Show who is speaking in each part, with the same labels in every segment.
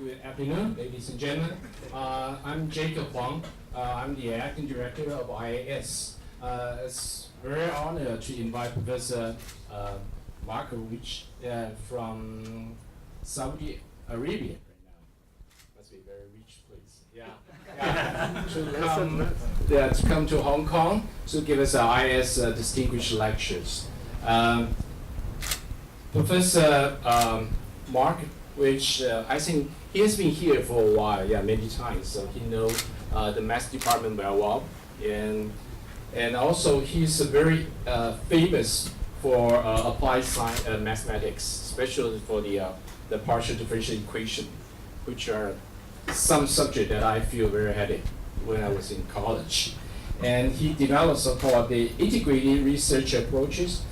Speaker 1: Good afternoon, ladies and gentlemen. I'm Jacob Huang. I'm the acting director of IAS. It's very honored to invite Professor Markowich from Saudi Arabia right now. Must be a very rich place. To come to Hong Kong to give us IAS Distinguished Lectures. Professor Markowich, I think he has been here for a while, many times, so he knows the math department very well, and also he's very famous for applied science, mathematics, especially for the partial differential equation, which are some subject that I feel very headache when I was in college. And he developed so-called the integrated research approaches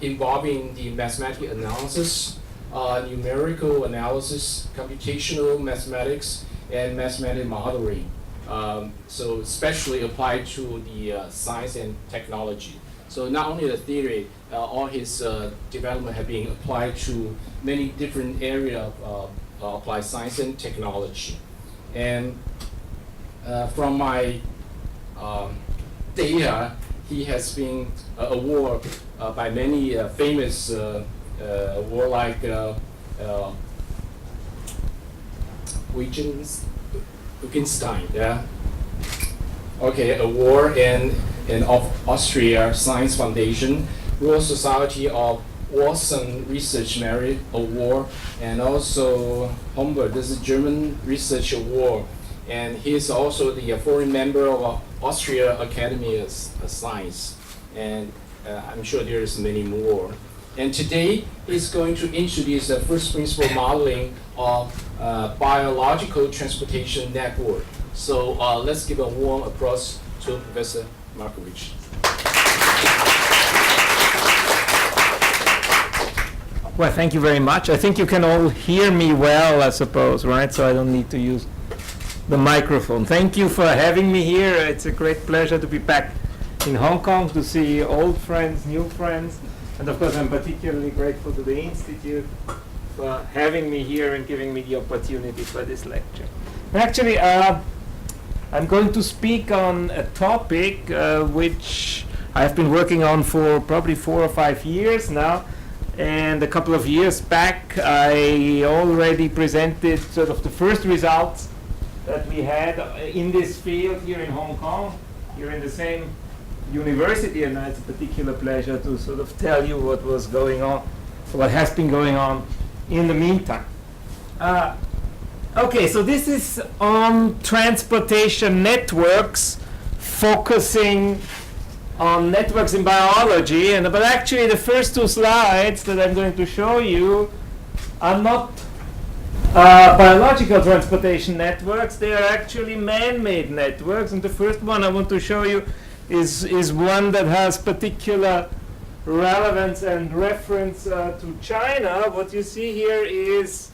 Speaker 1: involving the mathematical analysis, numerical analysis, computational mathematics, and mathematical modeling. So especially applied to the science and technology. So not only the theory, all his development have been applied to many different areas of applied science and technology. And from my data, he has been awarded by many famous award like Wittgenstein, award and of Austria Science Foundation, Royal Society of Watson Research Merit Award, and also Humboldt, this is German Research Award, and he is also the foreign member of Austria Academy of Science, and I'm sure there's many more. And today he's going to introduce the first principle modeling of biological transportation network. So let's give a warm applause to Professor Markowich.
Speaker 2: Well, thank you very much. I think you can all hear me well, I suppose, right? So I don't need to use the microphone. Thank you for having me here. It's a great pleasure to be back in Hong Kong to see old friends, new friends. And of course, I'm particularly grateful to the Institute for having me here and giving me the opportunity for this lecture. Actually, I'm going to speak on a topic which I've been working on for probably 4 or 5 years now. And a couple of years back, I already presented sort of the first results that we had in this field here in Hong Kong, here in the same university, and it's a particular pleasure to sort of tell you what was going on, what has been going on in the meantime. Okay, so this is on transportation networks, focusing on networks in biology, but actually the first 2 slides that I'm going to show you are not biological transportation networks, they are actually man-made networks, and the first one I want to show you is one that has particular relevance and reference to China. What you see here is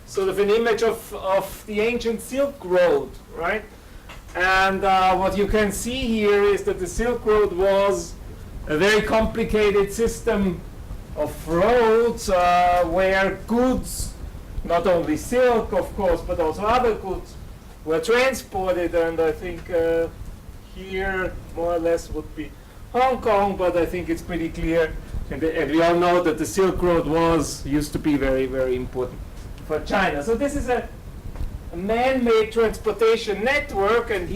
Speaker 2: sort of an image of the ancient Silk Road, right? And what you can see here is that the Silk Road was a very complicated system of roads where goods, not only silk, of course, but also other goods, were transported, and I think here more or less would be Hong Kong, but I think it's pretty clear, and we all know that the Silk Road used to be very, very important for China. So this is a man-made transportation network, and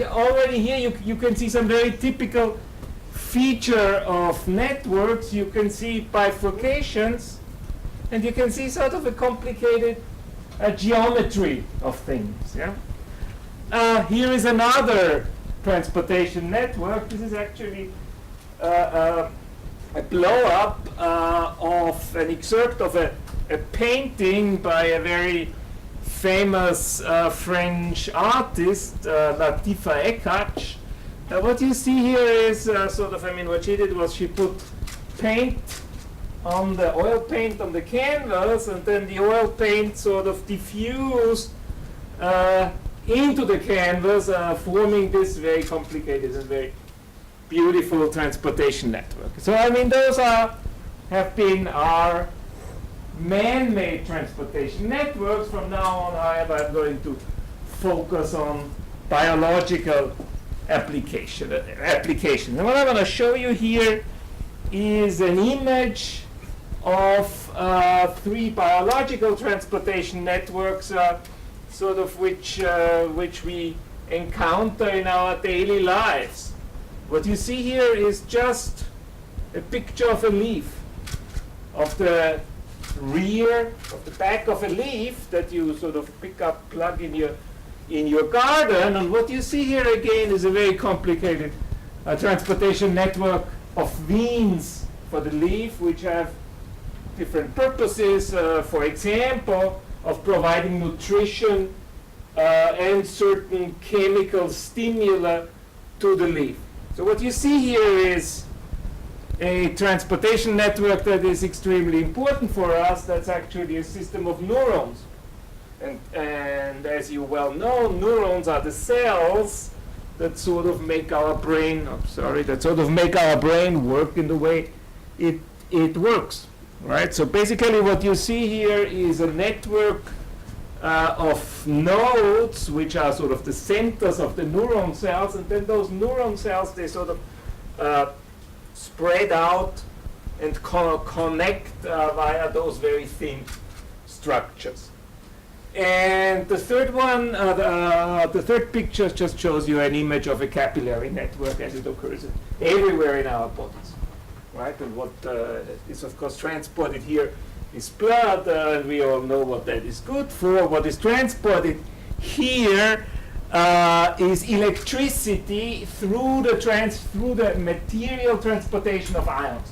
Speaker 2: already here you can see some very typical feature of networks. You can see bifurcations, and you can see sort of a complicated geometry of things. Here is another transportation network. This is actually a blow-up of an excerpt of a painting by a very famous French artist, Latifa Ekach. What you see here is what she did was she put oil paint on the canvas, and then the oil paint sort of diffused into the canvas, forming this very complicated and very beautiful transportation network. So those are man-made transportation networks. From now on, however, I'm going to focus on biological application. And what I want to show you here is an image of 3 biological transportation networks, sort of which we encounter in our daily lives. What you see here is just a picture of a leaf, of the rear, of the back of a leaf that you sort of pick up, plug in your garden. And what you see here again is a very complicated transportation network of veins for the leaf, which have different purposes, for example, of providing nutrition and certain chemical stimuli to the leaf. So what you see here is a transportation network that is extremely important for us. That's actually a system of neurons. And as you well know, neurons are the cells that sort of make our brain, work in the way it works, right? So basically what you see here is a network of nodes, which are sort of the centers of the neuron cells, and then those neuron cells, they sort of spread out and connect via those very thin structures. And the third one, the third picture just shows you an image of a capillary network as it occurs everywhere in our bodies, right? And what is of course transported here is blood, and we all know what that is good for. What is transported here is electricity through the material transportation of ions.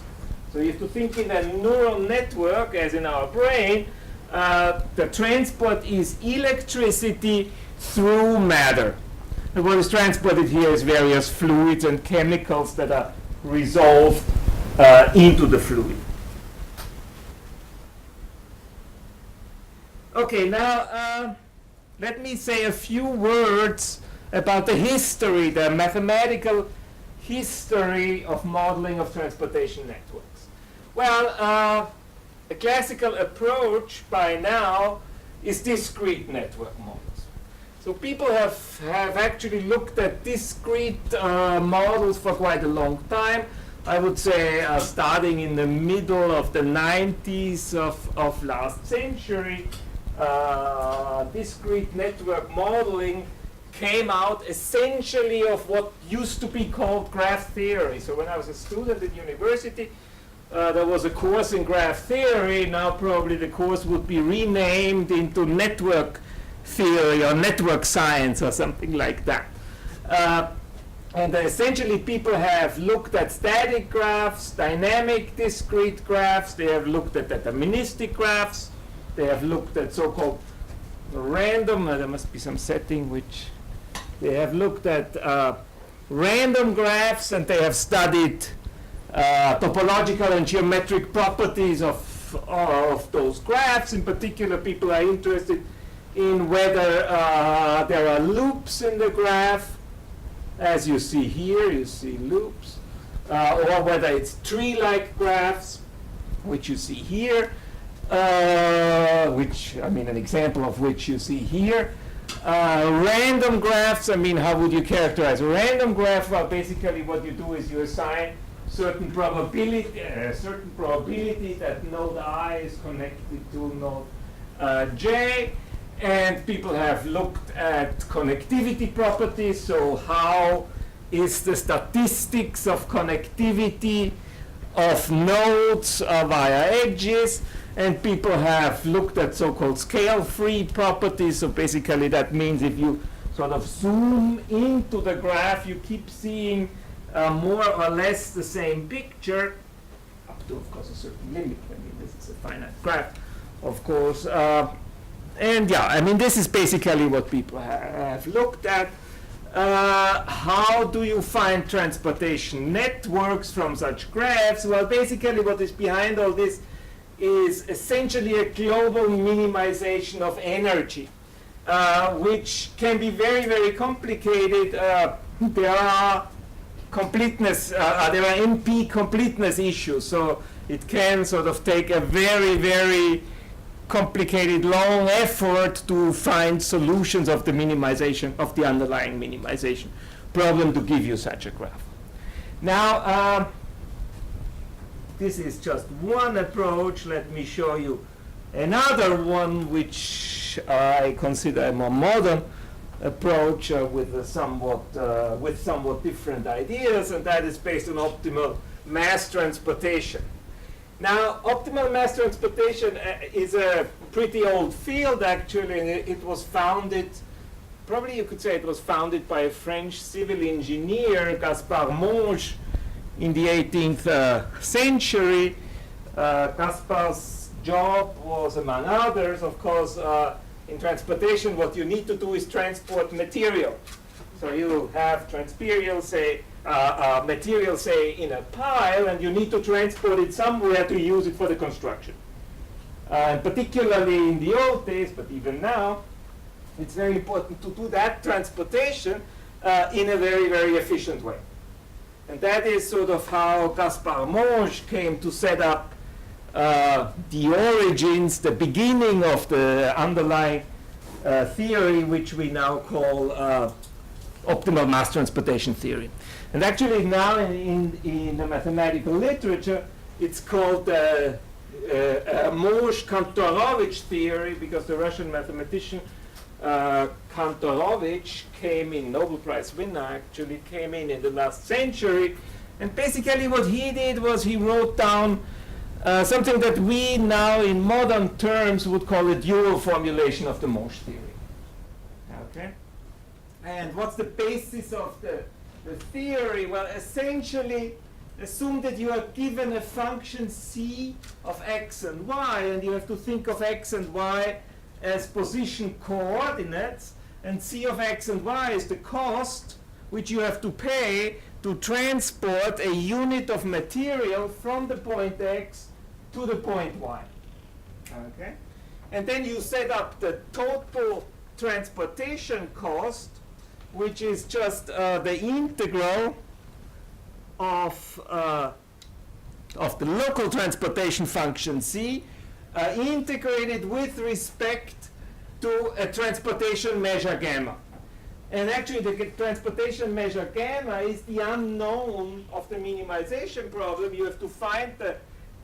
Speaker 2: So you have to think in a neural network, as in our brain, the transport is electricity through matter. And what is transported here is various fluids and chemicals that are resolved into the fluid. Okay, now let me say a few words about the history, the mathematical history of modeling of transportation networks. Well, a classical approach by now is discrete network models. So people have actually looked at discrete models for quite a long time. I would say starting in the middle of the 90s of last century, discrete network modeling came out essentially of what used to be called graph theory. So when I was a student at university, there was a course in graph theory. Now probably the course would be renamed into network theory or network science or something like that. And essentially people have looked at static graphs, dynamic discrete graphs, they have looked at deterministic graphs, they have looked at so-called random, there must be some setting which, they have looked at random graphs, and they have studied topological and geometric properties of those graphs. In particular, people are interested in whether there are loops in the graph. As you see here, you see loops, or whether it's tree-like graphs, which you see here, an example of which you see here. Random graphs, how would you characterize a random graph? Well, basically what you do is you assign certain probability that node I is connected to node J, and people have looked at connectivity properties. So how is the statistics of connectivity of nodes via edges? And people have looked at so-called scale-free properties. So basically that means if you sort of zoom into the graph, you keep seeing more or less the same picture, up to, of course, a certain limit. This is a finite graph, of course. This is basically what people have looked at. How do you find transportation networks from such graphs? Well, basically what is behind all this is essentially a global minimization of energy, which can be very, very complicated. There are NP completeness issues, so it can sort of take a very, very complicated, long effort to find solutions of the minimization, of the underlying minimization problem to give you such a graph. Now, this is just one approach. Let me show you another one, which I consider a more modern approach with somewhat different ideas, and that is based on optimal mass transportation. Now, optimal mass transportation is a pretty old field, actually, and it was founded, probably you could say it was founded by a French civil engineer, Gaspard Monge, in the 18th century. Gaspard's job was, among others, of course, in transportation, what you need to do is transport material. So you have material, say, in a pile, and you need to transport it somewhere to use it for the construction. Particularly in the old days, but even now, it's very important to do that transportation in a very, very efficient way. And that is sort of how Gaspard Monge came to set up the origins, the beginning of the underlying theory, which we now call optimal mass transportation theory. And actually now in the mathematical literature, it's called Monge-Kantorovich theory, because the Russian mathematician Kantorovich came in, Nobel Prize winner actually, came in the last century. And basically what he did was he wrote down something that we now in modern terms would call a dual formulation of the Monge theory. Okay? And what's the basis of the theory? Well, essentially, assume that you are given a function c of x and y, and you have to think of x and y as position coordinates, and c of x and y is the cost which you have to pay to transport a unit of material from the point x to the point y. Okay? And then you set up the total transportation cost, which is just the integral of the local transportation function c, integrated with respect to a transportation measure gamma. And actually the transportation measure gamma is the unknown of the minimization problem. You have to find the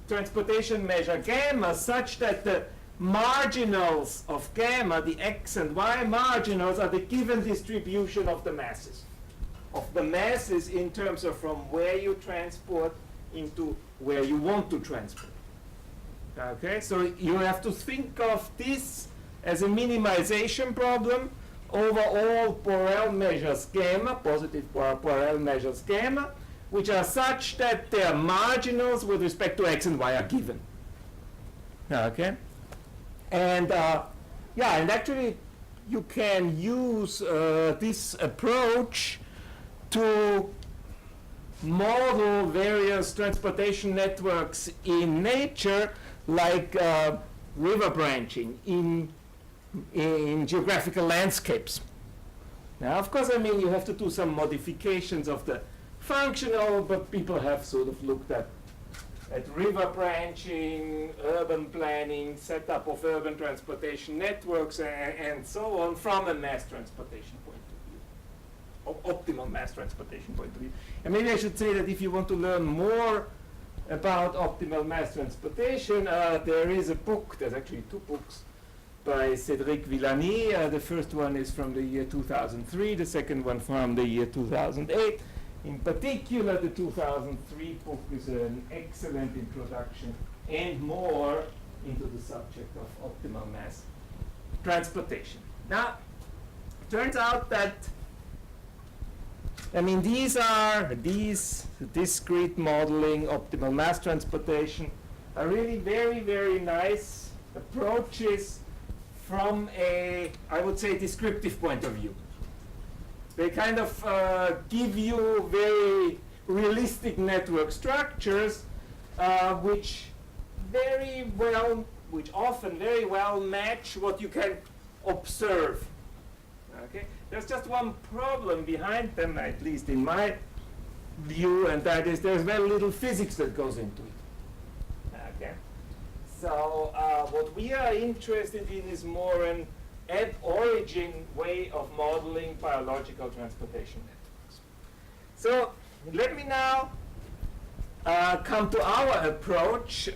Speaker 2: transportation measure gamma such that the marginals of gamma, the x and y marginals, are the given distribution of the masses. Of the masses in terms of from where you transport into where you want to transport. Okay, so you have to think of this as a minimization problem over all Borel measures gamma, positive Borel measures gamma, which are such that their marginals with respect to x and y are given. Okay? And and actually you can use this approach to model various transportation networks in nature, like river branching in geographical landscapes. Now, of course, I mean, you have to do some modifications of the functional, but people have sort of looked at river branching, urban planning, setup of urban transportation networks, and so on from a mass transportation point of view, optimal mass transportation point of view. And maybe I should say that if you want to learn more about optimal mass transportation, there is a book, there's actually two books, by Cédric Villani. The first one is from the year 2003, the second one from the year 2008. In particular, the 2003 book is an excellent introduction and more into the subject of optimal mass transportation. Now, it turns out that, I mean, these discrete modeling, optimal mass transportation, are really very, very nice approaches from a, I would say, descriptive point of view. They kind of give you very realistic network structures, which often very well match what you can observe. Okay? There's just one problem behind them, at least in my view, and that is there's very little physics that goes into it. Okay? So what we are interested in is more an at origin way of modeling biological transportation networks. So let me now come to our approach,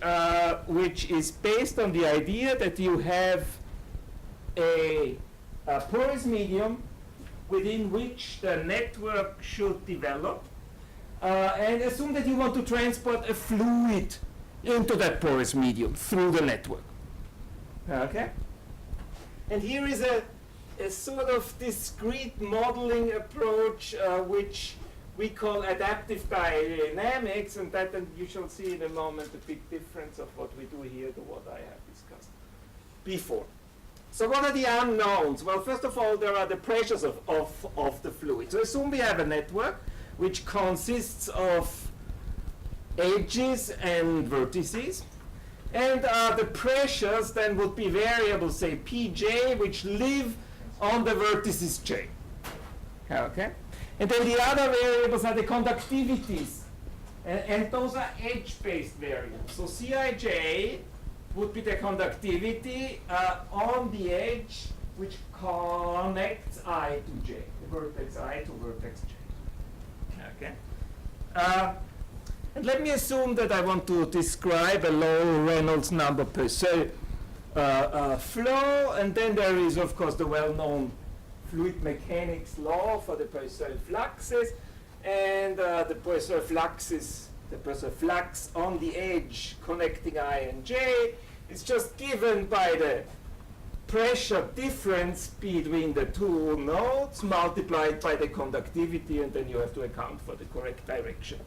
Speaker 2: which is based on the idea that you have a porous medium within which the network should develop, and assume that you want to transport a fluid into that porous medium through the network. Okay? And here is a sort of discrete modeling approach which we call adaptive dynamics, and that you shall see in a moment the big difference of what we do here to what I have discussed before. So what are the unknowns? Well, first of all, there are the pressures of the fluid. So assume we have a network which consists of edges and vertices, and the pressures then would be variables, say Pj, which live on the vertices J. Okay? And then the other variables are the conductivities, and those are edge-based variables. So Cij would be the conductivity on the edge which connects I to J, the vertex I to vertex J. Okay? And let me assume that I want to describe a low Reynolds number per se flow, and then there is, of course, the well-known fluid mechanics law for the Poiseuille fluxes, and the Poiseuille flux on the edge connecting I and J is just given by the pressure difference between the two nodes multiplied by the conductivity, and then you have to account for the correct direction.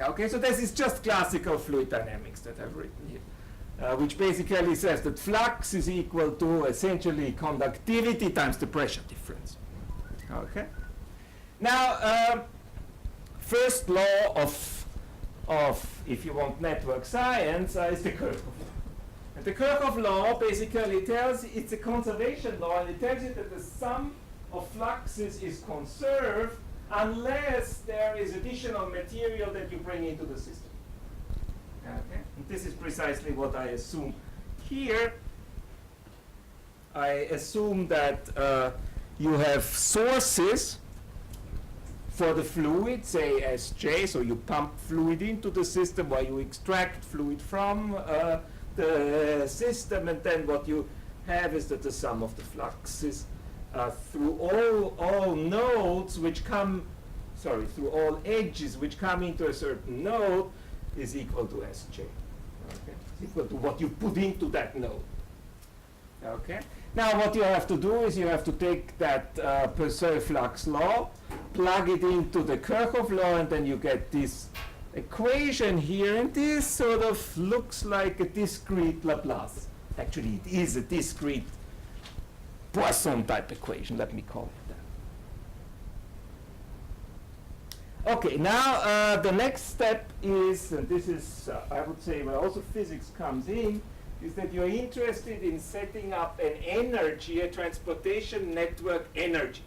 Speaker 2: Okay, so this is just classical fluid dynamics that I've written here, which basically says that flux is equal to essentially conductivity times the pressure difference. Okay. Now, first law of if you want network science is the Kirchhoff law. And the Kirchhoff law basically tells, it's a conservation law, and it tells you that the sum of fluxes is conserved unless there is additional material that you bring into the system. Okay? And this is precisely what I assume here. I assume that you have sources for the fluid, say Sj, so you pump fluid into the system while you extract fluid from the system, and then what you have is that the sum of the fluxes through all nodes which come, through all edges which come into a certain node is equal to Sj. Okay? It's equal to what you put into that node. Okay? Now what you have to do is you have to take that Poiseuille flux law, plug it into the Kirchhoff law, and then you get this equation here, and this sort of looks like a discrete Laplace. Actually, it is a discrete Poisson type equation, let me call it that. Okay, now the next step is, and this is, I would say, where also physics comes in, is that you're interested in setting up an energy, a transportation network energy.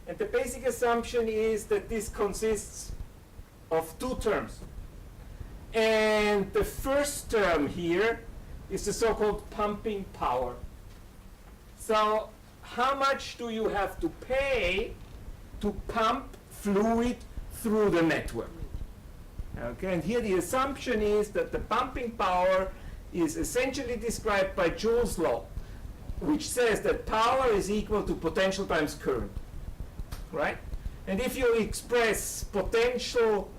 Speaker 2: And the basic assumption is that this consists of two terms. And the first term here is the so-called pumping power. So how much do you have to pay to pump fluid through the network? Okay, and here the assumption is that the pumping power is essentially described by Joule's law, which says that power is equal to potential times current, right? And if you express potential,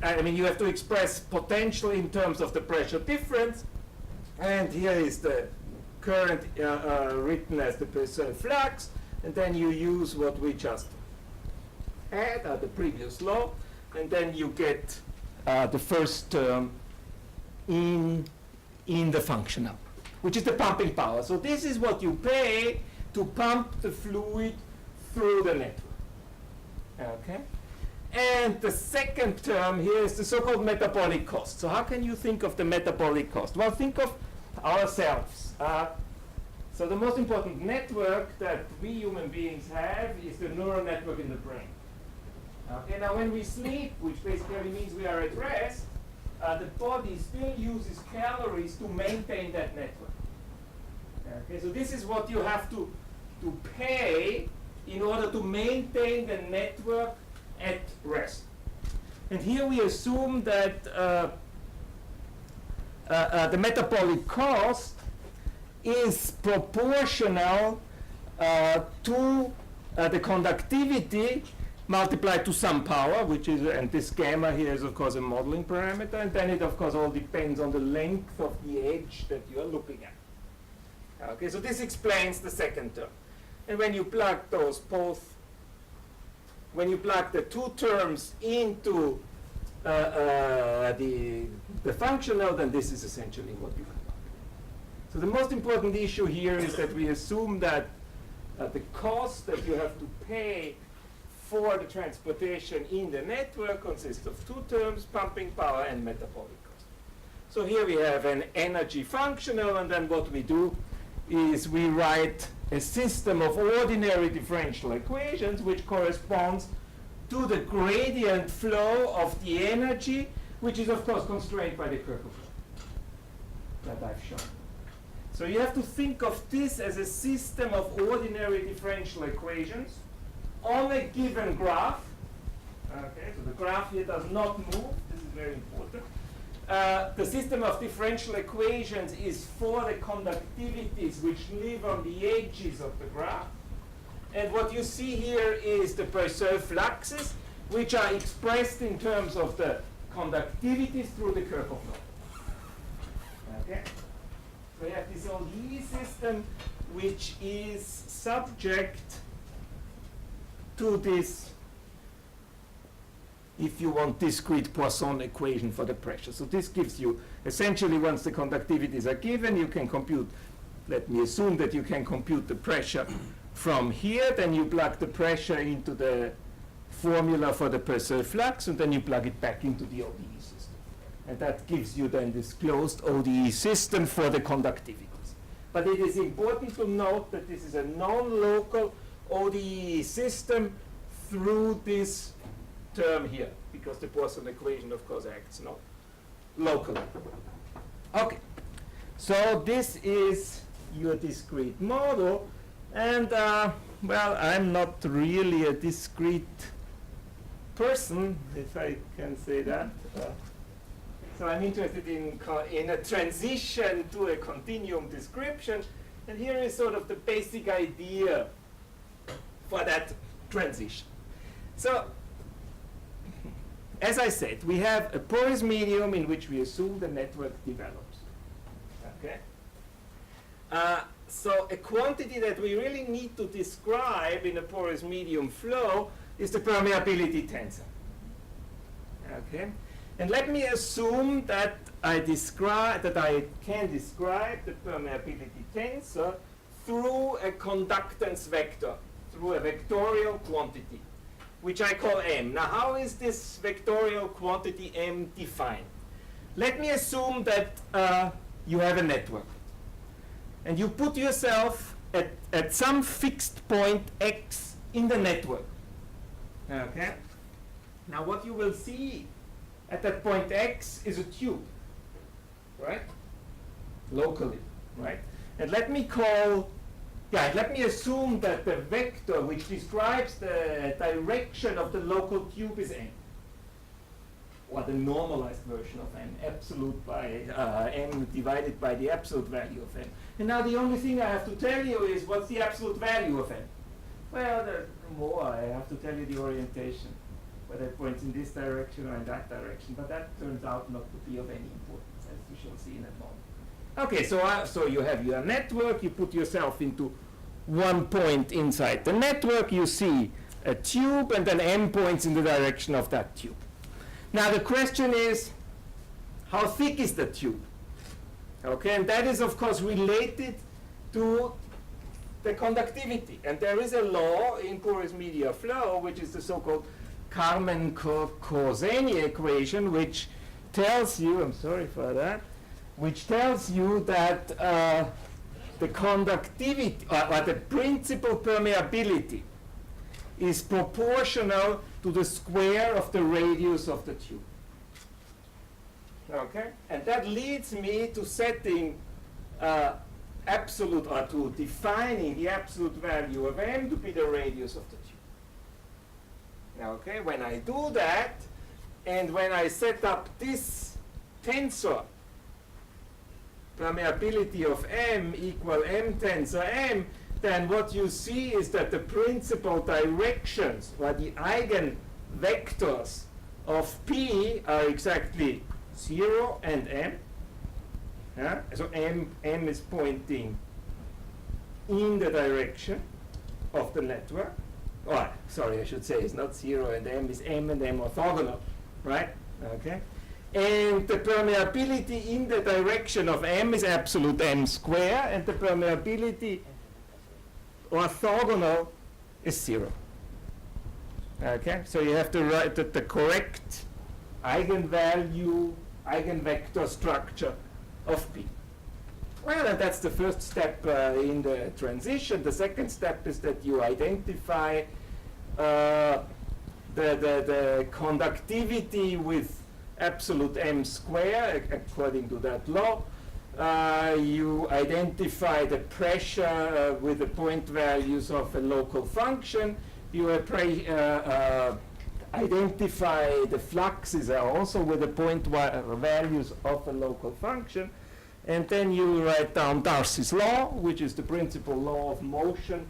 Speaker 2: you have to express potential in terms of the pressure difference, and here is the current written as the Poiseuille flux, and then you use what we just had, the previous law, and then you get the first term in the function number, which is the pumping power. So this is what you pay to pump the fluid through the network. Okay? And the second term here is the so-called metabolic cost. So how can you think of the metabolic cost? Well, think of ourselves. So the most important network that we human beings have is the neural network in the brain. Okay, now when we sleep, which basically means we are at rest, the body still uses calories to maintain that network. Okay, so this is what you have to pay in order to maintain the network at rest. And here we assume that the metabolic cost is proportional to the conductivity multiplied to some power, which is, and this gamma here is of course a modeling parameter, and then it of course all depends on the length of the edge that you are looking at. Okay, so this explains the second term. And when you plug those both, when you plug the two terms into the functional, then this is essentially what you come up with. So the most important issue here is that we assume that the cost that you have to pay for the transportation in the network consists of two terms, pumping power and metabolic cost. So here we have an energy functional, and then what we do is we write a system of ordinary differential equations which corresponds to the gradient flow of the energy, which is of course constrained by the Kirchhoff law that I've shown. So you have to think of this as a system of ordinary differential equations on a given graph. Okay, so the graph here does not move. This is very important. The system of differential equations is for the conductivities which live on the edges of the graph. And what you see here is the preserved fluxes, which are expressed in terms of the conductivities through the Kirchhoff law. Okay? So you have this ODE system, which is subject to this, if you want, discrete Poisson equation for the pressure. So this gives you, essentially, once the conductivities are given, you can compute, let me assume that you can compute the pressure from here, then you plug the pressure into the formula for the preserved flux, and then you plug it back into the ODE system. And that gives you then this closed ODE system for the conductivities. But it is important to note that this is a non-local ODE system through this term here, because the Poisson equation, of course, acts not locally. Okay, so this is your discrete model, and well, I'm not really a discrete person, if I can say that. So I'm interested in a transition to a continuum description, and here is sort of the basic idea for that transition. So, as I said, we have a porous medium in which we assume the network develops. Okay? So a quantity that we really need to describe in a porous medium flow is the permeability tensor. Okay? And let me assume that I can describe the permeability tensor through a conductance vector, through a vectorial quantity, which I call M. Now, how is this vectorial quantity M defined? Let me assume that you have a network, and you put yourself at some fixed point X in the network. Okay? Now, what you will see at that point X is a tube, right? Locally, right? And let me assume that the vector which describes the direction of the local tube is M, or the normalized version of M, absolute by M divided by the absolute value of M. And now the only thing I have to tell you is what's the absolute value of M? Well, there's more. I have to tell you the orientation, whether it points in this direction or in that direction, but that turns out not to be of any importance, as you shall see in a moment. Okay, so you have your network, you put yourself into one point inside the network, you see a tube, and then M points in the direction of that tube. Now the question is, how thick is the tube? Okay, and that is of course related to the conductivity. And there is a law in porous media flow, which is the so-called Karman-Korzeny equation, which tells you, I'm sorry for that, which tells you that the conductivity, or the principal permeability, is proportional to the square of the radius of the tube. Okay? And that leads me to setting absolute, or to defining the absolute value of m to be the radius of the tube. Okay? When I do that, and when I set up this tensor, permeability of m equal m tensor m, then what you see is that the principal directions, or the eigenvectors of P are exactly 0 and m. So m is pointing in the direction of the network. Oh, sorry, I should say it's not 0 and m, is m and m orthogonal, right? Okay. And the permeability in the direction of m is absolute m square, and the permeability orthogonal is 0. Okay, so you have to write the correct eigenvalue, eigenvector structure of P. Well, and that's the first step in the transition. The second step is that you identify the conductivity with absolute m square according to that law. You identify the pressure with the point values of a local function. You identify the fluxes also with the point values of a local function. And then you write down Darcy's law, which is the principal law of motion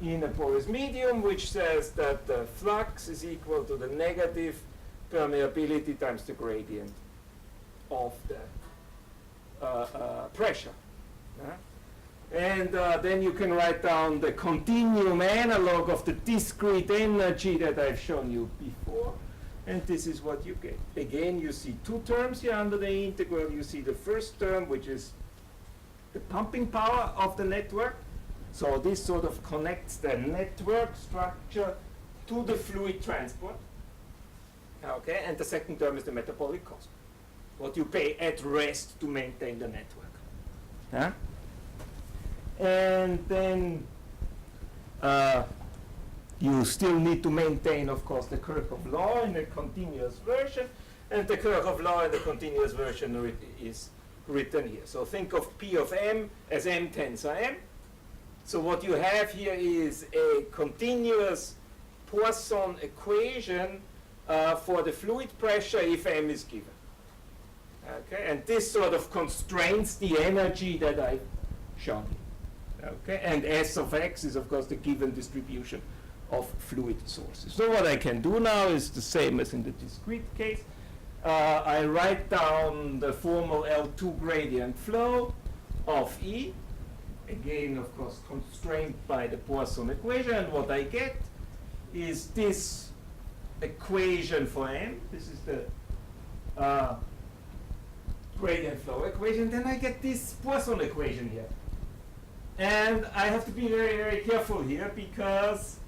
Speaker 2: in a porous medium, which says that the flux is equal to the negative permeability times the gradient of the pressure. And then you can write down the continuum analog of the discrete energy that I've shown you before. And this is what you get. Again, you see two terms here under the integral. You see the first term, which is the pumping power of the network. So this sort of connects the network structure to the fluid transport. Okay, and the second term is the metabolic cost, what you pay at rest to maintain the network. Huh? And then you still need to maintain, of course, the Kirchhoff law in a continuous version, and the Kirchhoff law in the continuous version is written here. So think of P of m as m tensor m. So what you have here is a continuous Poisson equation for the fluid pressure if m is given. Okay, and this sort of constrains the energy that I've shown you. Okay, and S of x is, of course, the given distribution of fluid sources. So what I can do now is the same as in the discrete case. I write down the formal L2 gradient flow of E, again, of course, constrained by the Poisson equation. And what I get is this equation for M. This is the gradient flow equation. Then I get this Poisson equation here. And I have to be very, very careful here, because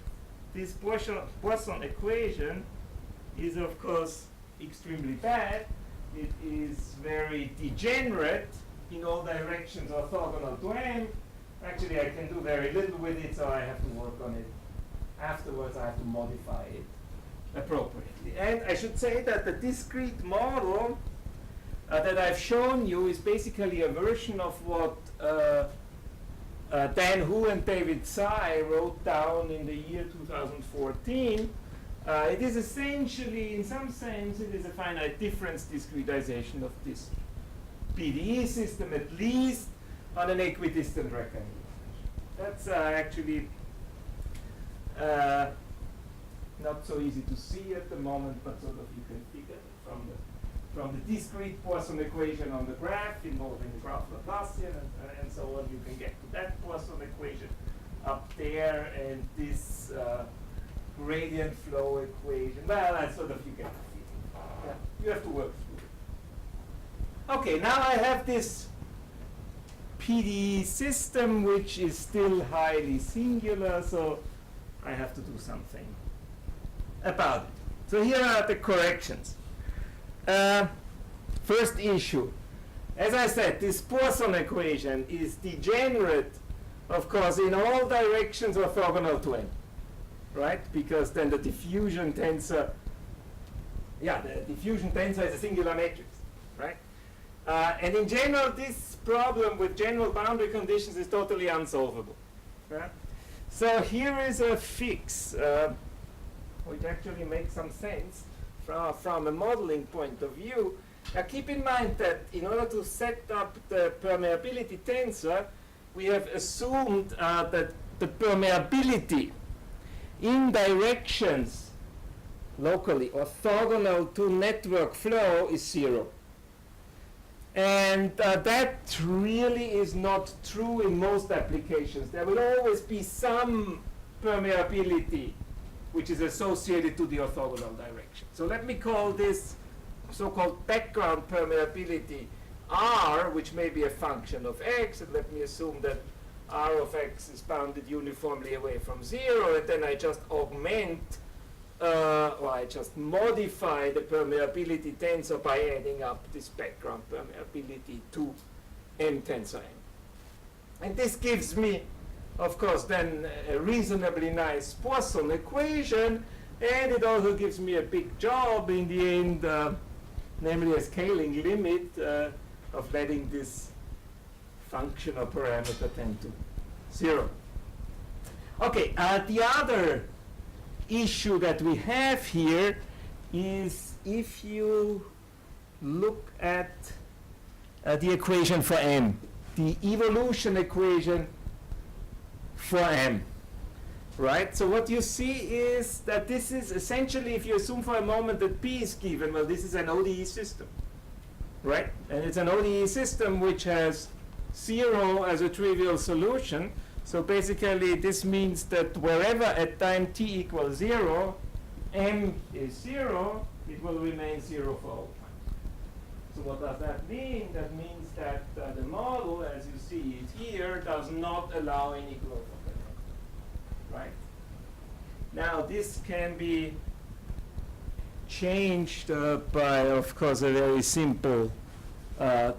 Speaker 2: this Poisson equation is, of course, extremely bad. It is very degenerate in all directions orthogonal to M. Actually, I can do very little with it, so I have to work on it. Afterwards, I have to modify it appropriately. And I should say that the discrete model that I've shown you is basically a version of what Dan Hu and David Tsai wrote down in the year 2014. It is essentially, in some sense, it is a finite difference discretization of this PDE system, at least on an equidistant rectangle. That's actually not so easy to see at the moment, but sort of you can figure it from the discrete Poisson equation on the graph involving the graph Laplacian and so on. You can get to that Poisson equation up there, and this gradient flow equation. Well, that's sort of, you get the feeling. Yeah, you have to work through it. Okay, now I have this PDE system, which is still highly singular, so I have to do something about it. So here are the corrections. First issue. As I said, this Poisson equation is degenerate, of course, in all directions orthogonal to M, right? Because then the diffusion tensor, the diffusion tensor is a singular matrix, right? And in general, this problem with general boundary conditions is totally unsolvable. Yeah? So here is a fix, which actually makes some sense from a modeling point of view. Now keep in mind that in order to set up the permeability tensor, we have assumed that the permeability in directions locally orthogonal to network flow is 0. And that really is not true in most applications. There will always be some permeability which is associated to the orthogonal direction. So let me call this so-called background permeability R, which may be a function of x, and let me assume that R of x is bounded uniformly away from 0, and then I just augment or I just modify the permeability tensor by adding up this background permeability to M tensor M. And this gives me, of course, then a reasonably nice Poisson equation, and it also gives me a big job in the end, namely a scaling limit of letting this function or parameter tend to 0. Okay, the other issue that we have here is if you look at the equation for M, the evolution equation for M, right? So what you see is that this is essentially, if you assume for a moment that P is given, well, this is an ODE system, right? And it's an ODE system which has 0 as a trivial solution. So basically, this means that wherever at time t equals 0, M is 0, it will remain 0 for all time. So what does that mean? That means that the model, as you see it here, does not allow any growth of the network, right? Now, this can be changed by, of course, a very simple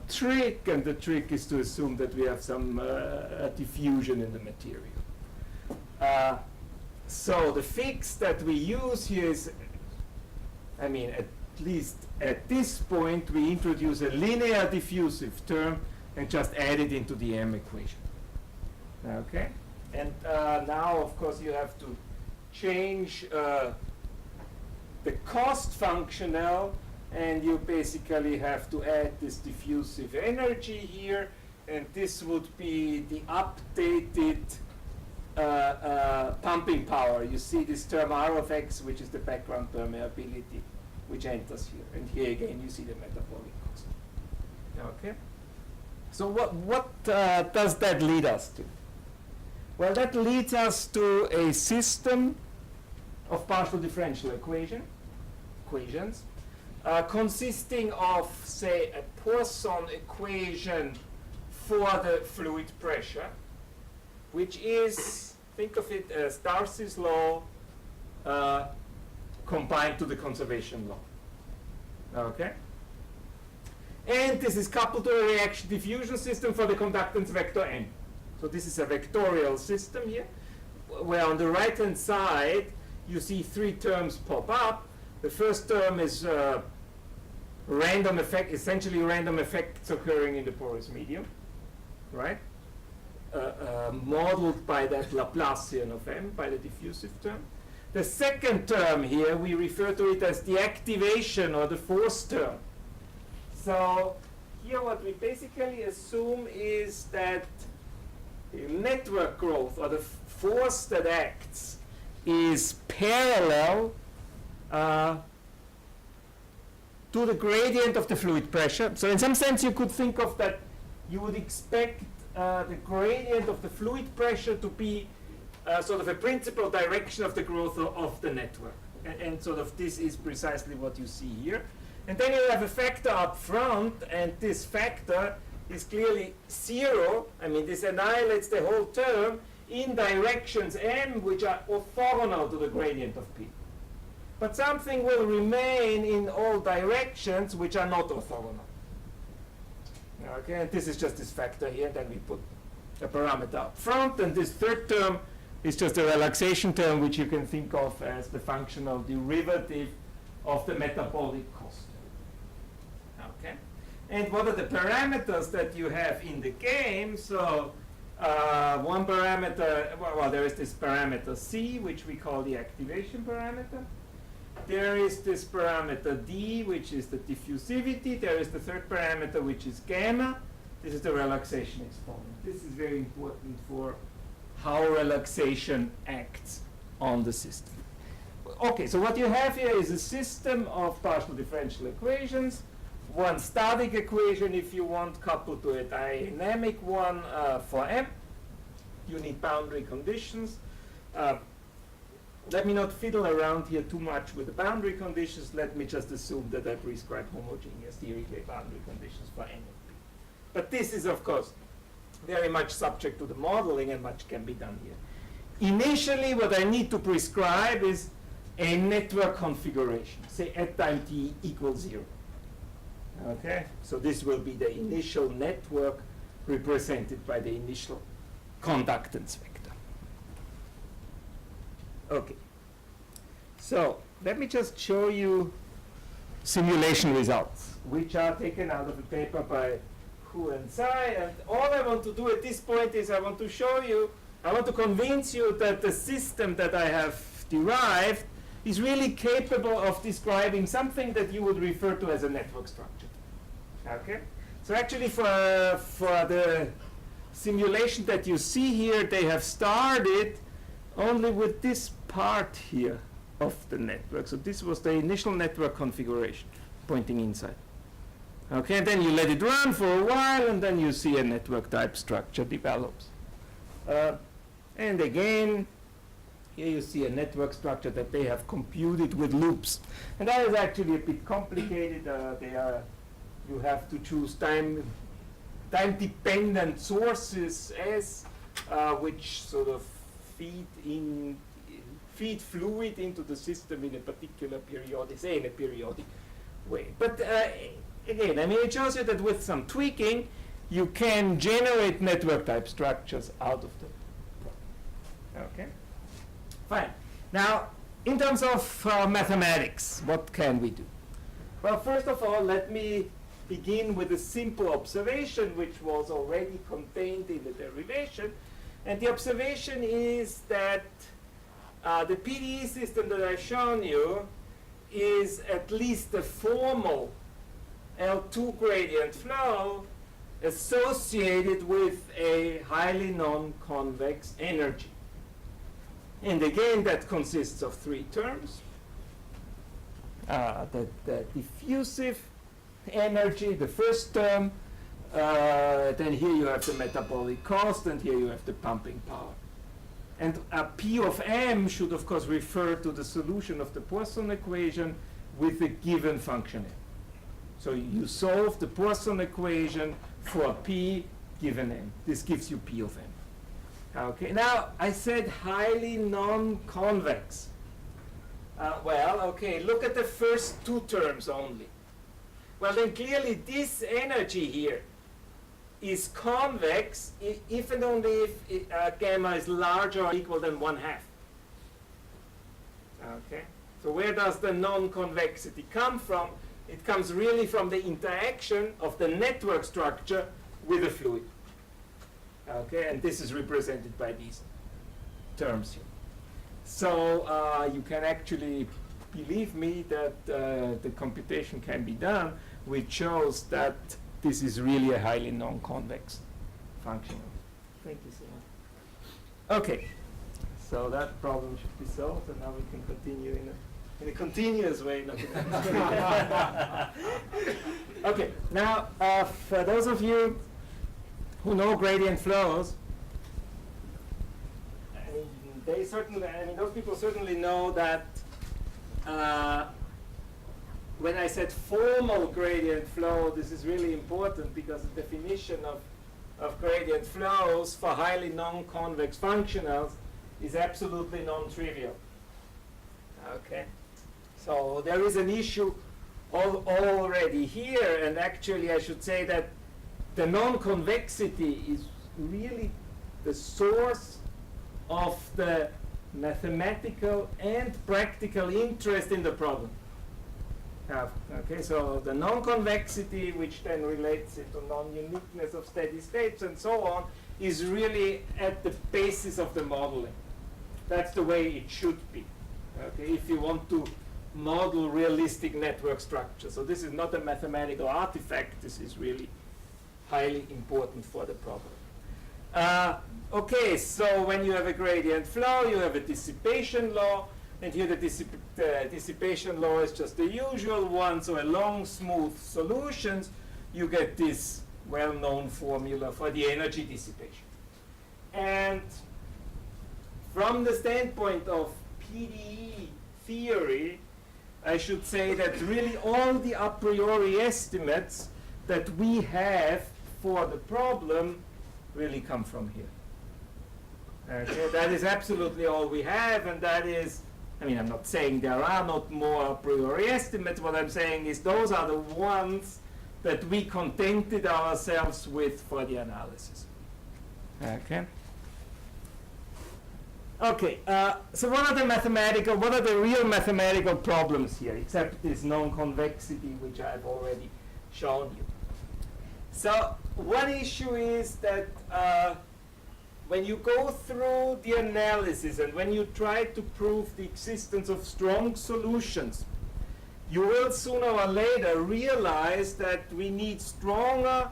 Speaker 2: trick, and the trick is to assume that we have some diffusion in the material. So the fix that we use here is, I mean, at least at this point, we introduce a linear diffusive term and just add it into the M equation. Okay? And now, of course, you have to change the cost functional, and you basically have to add this diffusive energy here, and this would be the updated pumping power. You see this term R of x, which is the background permeability, which enters here. And here again, you see the metabolic cost. Okay? So what does that lead us to? Well, that leads us to a system of partial differential equations, consisting of, say, a Poisson equation for the fluid pressure, which is, think of it as Darcy's law combined to the conservation law. Okay? And this is coupled to a reaction diffusion system for the conductance vector n. So this is a vectorial system here, where on the right-hand side, you see 3 terms pop up. The first term is random effect, essentially random effects occurring in the porous medium, right? Modeled by that Laplacian of M, by the diffusive term. The second term here, we refer to it as the activation or the force term. So here what we basically assume is that the network growth, or the force that acts, is parallel to the gradient of the fluid pressure. So in some sense you could think of that you would expect the gradient of the fluid pressure to be sort of a principal direction of the growth of the network. And sort of this is precisely what you see here. And then you have a factor up front, and this factor is clearly 0. I mean, this annihilates the whole term in directions m which are orthogonal to the gradient of p. But something will remain in all directions which are not orthogonal. Okay, and this is just this factor here, then we put a parameter up front, and this third term is just a relaxation term which you can think of as the functional derivative of the metabolic cost. Okay, And what are the parameters that you have in the game? So one parameter, well, there is this parameter C, which we call the activation parameter. There is this parameter D, which is the diffusivity. There is the third parameter, which is gamma. This is the relaxation exponent. This is very important for how relaxation acts on the system. Okay, so what you have here is a system of partial differential equations. One static equation, if you want, coupled to a dynamic one for M. You need boundary conditions. Let me not fiddle around here too much with the boundary conditions. Let me just assume that I prescribe homogeneous Dirichlet boundary conditions for N and P. But this is, of course, very much subject to the modeling, and much can be done here. Initially, what I need to prescribe is a network configuration, say at time t equals 0. Okay, so this will be the initial network represented by the initial conductance vector. Okay, so let me just show you simulation results, which are taken out of a paper by Hu and Tsai. And all I want to do at this point is I want to show you, I want to convince you that the system that I have derived is really capable of describing something that you would refer to as a network structure. Okay? So actually for the simulation that you see here, they have started only with this part here of the network. So this was the initial network configuration pointing inside. Okay, and then you let it run for a while, and then you see a network type structure develops. And again, here you see a network structure that they have computed with loops. And that is actually a bit complicated. You have to choose time-dependent sources as which sort of feed fluid into the system in a particular periodic, say in a periodic way. But again, I mean, it shows you that with some tweaking, you can generate network type structures out of the problem. Okay? Fine. Now, in terms of mathematics, what can we do? Well, first of all, let me begin with a simple observation which was already contained in the derivation. And the observation is that the PDE system that I've shown you is at least a formal L2 gradient flow associated with a highly non-convex energy. And again, that consists of three terms. The diffusive energy, the first term, then here you have the metabolic cost, and here you have the pumping power. And P of M should, of course, refer to the solution of the Poisson equation with a given function M. So you solve the Poisson equation for P given M. This gives you P of M. Okay, now I said highly non-convex. Well, okay, look at the first two terms only. Well, then clearly this energy here is convex if and only if gamma is larger or equal than 1/2. Okay, so where does the non-convexity come from? It comes really from the interaction of the network structure with the fluid. Okay, and this is represented by these terms here. So you can actually believe me that the computation can be done, which shows that this is really a highly non-convex function. Thank you so much. Okay, so that problem should be solved, and now we can continue in a continuous way. Okay, now for those of you who know gradient flows, those people certainly know that when I said formal gradient flow, this is really important because the definition of gradient flows for highly non-convex functionals is absolutely non-trivial. Okay, so there is an issue already here, and actually I should say that the non-convexity is really the source of the mathematical and practical interest in the problem. Okay, so the non-convexity, which then relates it to non-uniqueness of steady states and so on, is really at the basis of the modeling. That's the way it should be. Okay, if you want to model realistic network structure. So this is not a mathematical artifact. This is really highly important for the problem. Okay, so when you have a gradient flow, you have a dissipation law. And here the dissipation law is just the usual one. So along smooth solutions, you get this well-known formula for the energy dissipation. And from the standpoint of PDE theory, I should say that really all the a priori estimates that we have for the problem really come from here. Okay, that is absolutely all we have, and that is, I mean, I'm not saying there are not more a priori estimates. What I'm saying is those are the ones that we contented ourselves with for the analysis. Okay. Okay, so what are the real mathematical problems here, except this non-convexity, which I've already shown you? So one issue is that when you go through the analysis and when you try to prove the existence of strong solutions, you will sooner or later realize that we need stronger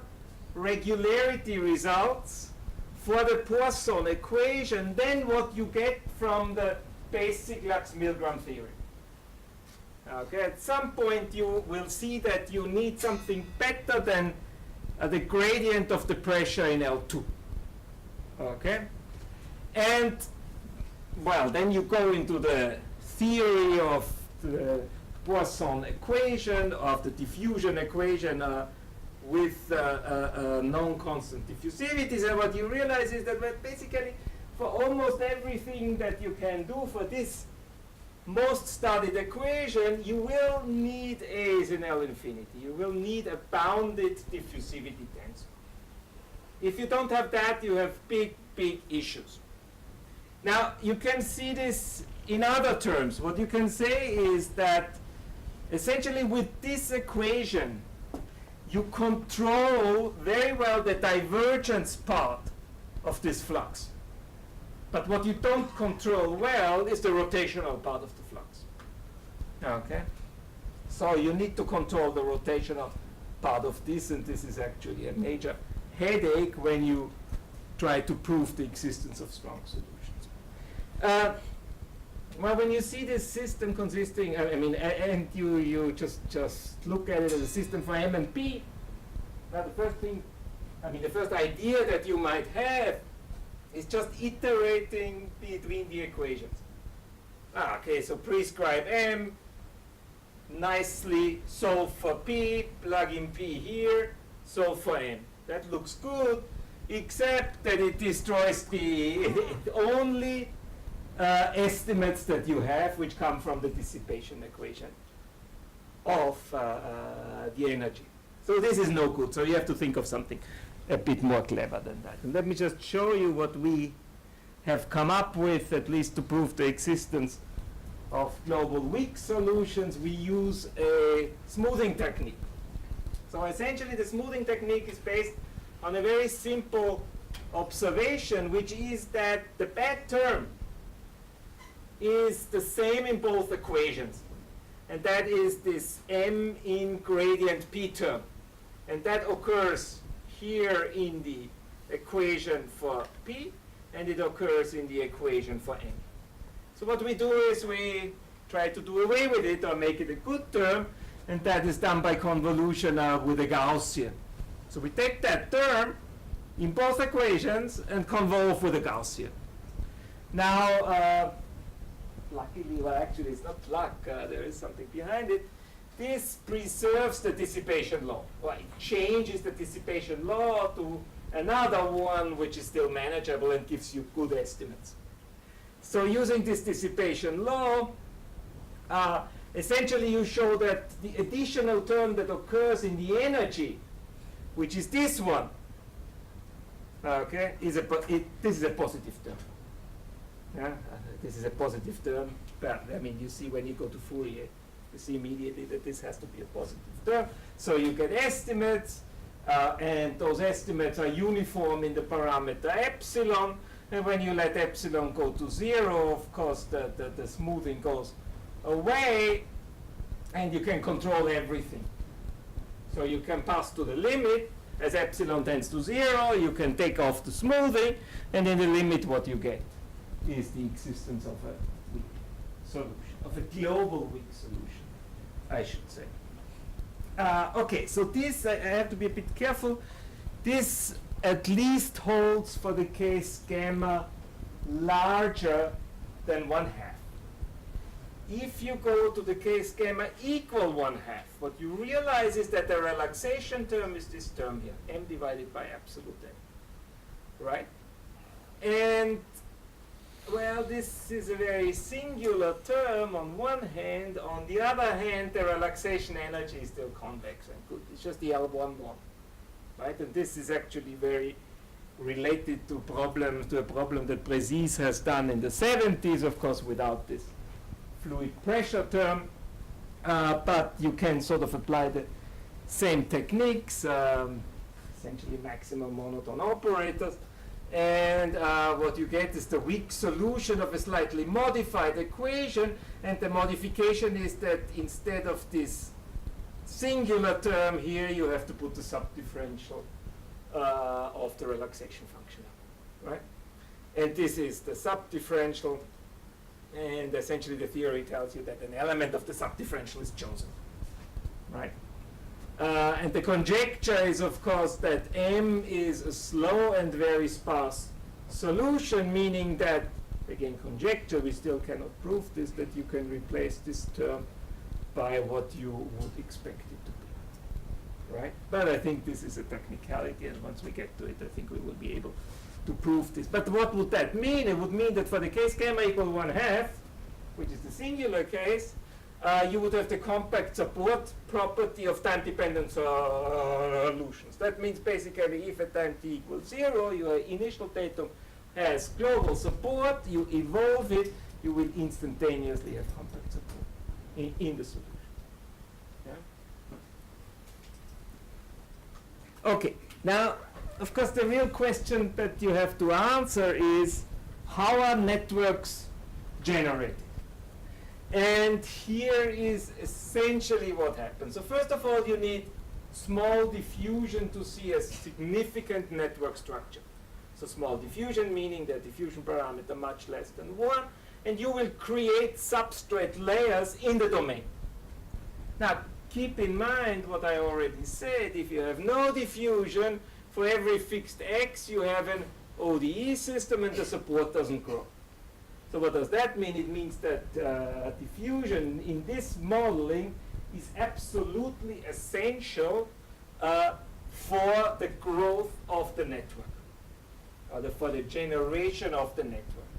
Speaker 2: regularity results for the Poisson equation than what you get from the basic Lax-Milgram theory. Okay, at some point you will see that you need something better than the gradient of the pressure in L2. Okay, and well, then you go into the theory of the Poisson equation, of the diffusion equation with non-constant diffusivities, and what you realize is that basically for almost everything that you can do for this most studied equation, you will need A's in L infinity. You will need a bounded diffusivity tensor. If you don't have that, you have big, big issues. Now, you can see this in other terms. What you can say is that essentially with this equation, you control very well the divergence part of this flux. But what you don't control well is the rotational part of the flux. Okay? So you need to control the rotational part of this, and this is actually a major headache when you try to prove the existence of strong solutions. Well, when you see this system consisting, and you just look at it as a system for M and P, well, the first idea that you might have is just iterating between the equations. Okay, so prescribe M, nicely solve for P, plug in P here, solve for N. That looks good, except that it destroys the only estimates that you have, which come from the dissipation equation of the energy. So this is no good. So you have to think of something a bit more clever than that. And let me just show you what we have come up with, at least to prove the existence of global weak solutions. We use a smoothing technique. So essentially the smoothing technique is based on a very simple observation, which is that the bad term is the same in both equations. And that is this M in gradient P term. And that occurs here in the equation for P, and it occurs in the equation for N. So what we do is we try to do away with it or make it a good term, and that is done by convolution with a Gaussian. So we take that term in both equations and convolve with a Gaussian. Now, luckily, well, actually, it's not luck. There is something behind it. This preserves the dissipation law. Well, it changes the dissipation law to another one which is still manageable and gives you good estimates. So using this dissipation law, essentially you show that the additional term that occurs in the energy, which is this one, okay, this is a positive term. Yeah? This is a positive term. But, I mean, you see when you go to Fourier, You see immediately that this has to be a positive term. So you get estimates, and those estimates are uniform in the parameter epsilon. And when you let epsilon go to 0, of course, the smoothing goes away, and you can control everything. So you can pass to the limit. As epsilon tends to 0, you can take off the smoothing, and in the limit what you get is the existence of a weak solution, of a global weak solution, I should say. Okay, so this, I have to be a bit careful. This at least holds for the case gamma larger than 1/2. If you go to the case gamma equal 1/2, what you realize is that the relaxation term is this term here, m divided by absolute m, right? And, well, this is a very singular term on one hand. On the other hand, the relaxation energy is still convex and good. It's just the L11, right? And this is actually very related to a problem that Précis has done in the 70s, of course, without this fluid pressure term, but you can sort of apply the same techniques, essentially maximum monotone operators, and what you get is the weak solution of a slightly modified equation, and the modification is that instead of this singular term here, you have to put the subdifferential of the relaxation function, right? And this is the subdifferential. And essentially the theory tells you that an element of the subdifferential is chosen, right? And the conjecture is, of course, that M is a slow and very sparse solution, meaning that, again, conjecture, we still cannot prove this, that you can replace this term by what you would expect it to be, right? But I think this is a technicality, and once we get to it, I think we will be able to prove this. But what would that mean? It would mean that for the case gamma equal 1/2, which is the singular case, you would have the compact support property of time-dependent solutions. That means basically if at time t equals 0, your initial datum has global support, you evolve it, you will instantaneously have compact support in the solution. Yeah? Okay, now, of course, the real question that you have to answer is, how are networks generated? And here is essentially what happens. So first of all, you need small diffusion to see a significant network structure. So small diffusion, meaning the diffusion parameter much less than 1, and you will create substrate layers in the domain. Now, keep in mind what I already said. If you have no diffusion, for every fixed x, you have an ODE system, and the support doesn't grow. So what does that mean? It means that diffusion in this modeling is absolutely essential for the growth of the network, for the generation of the network.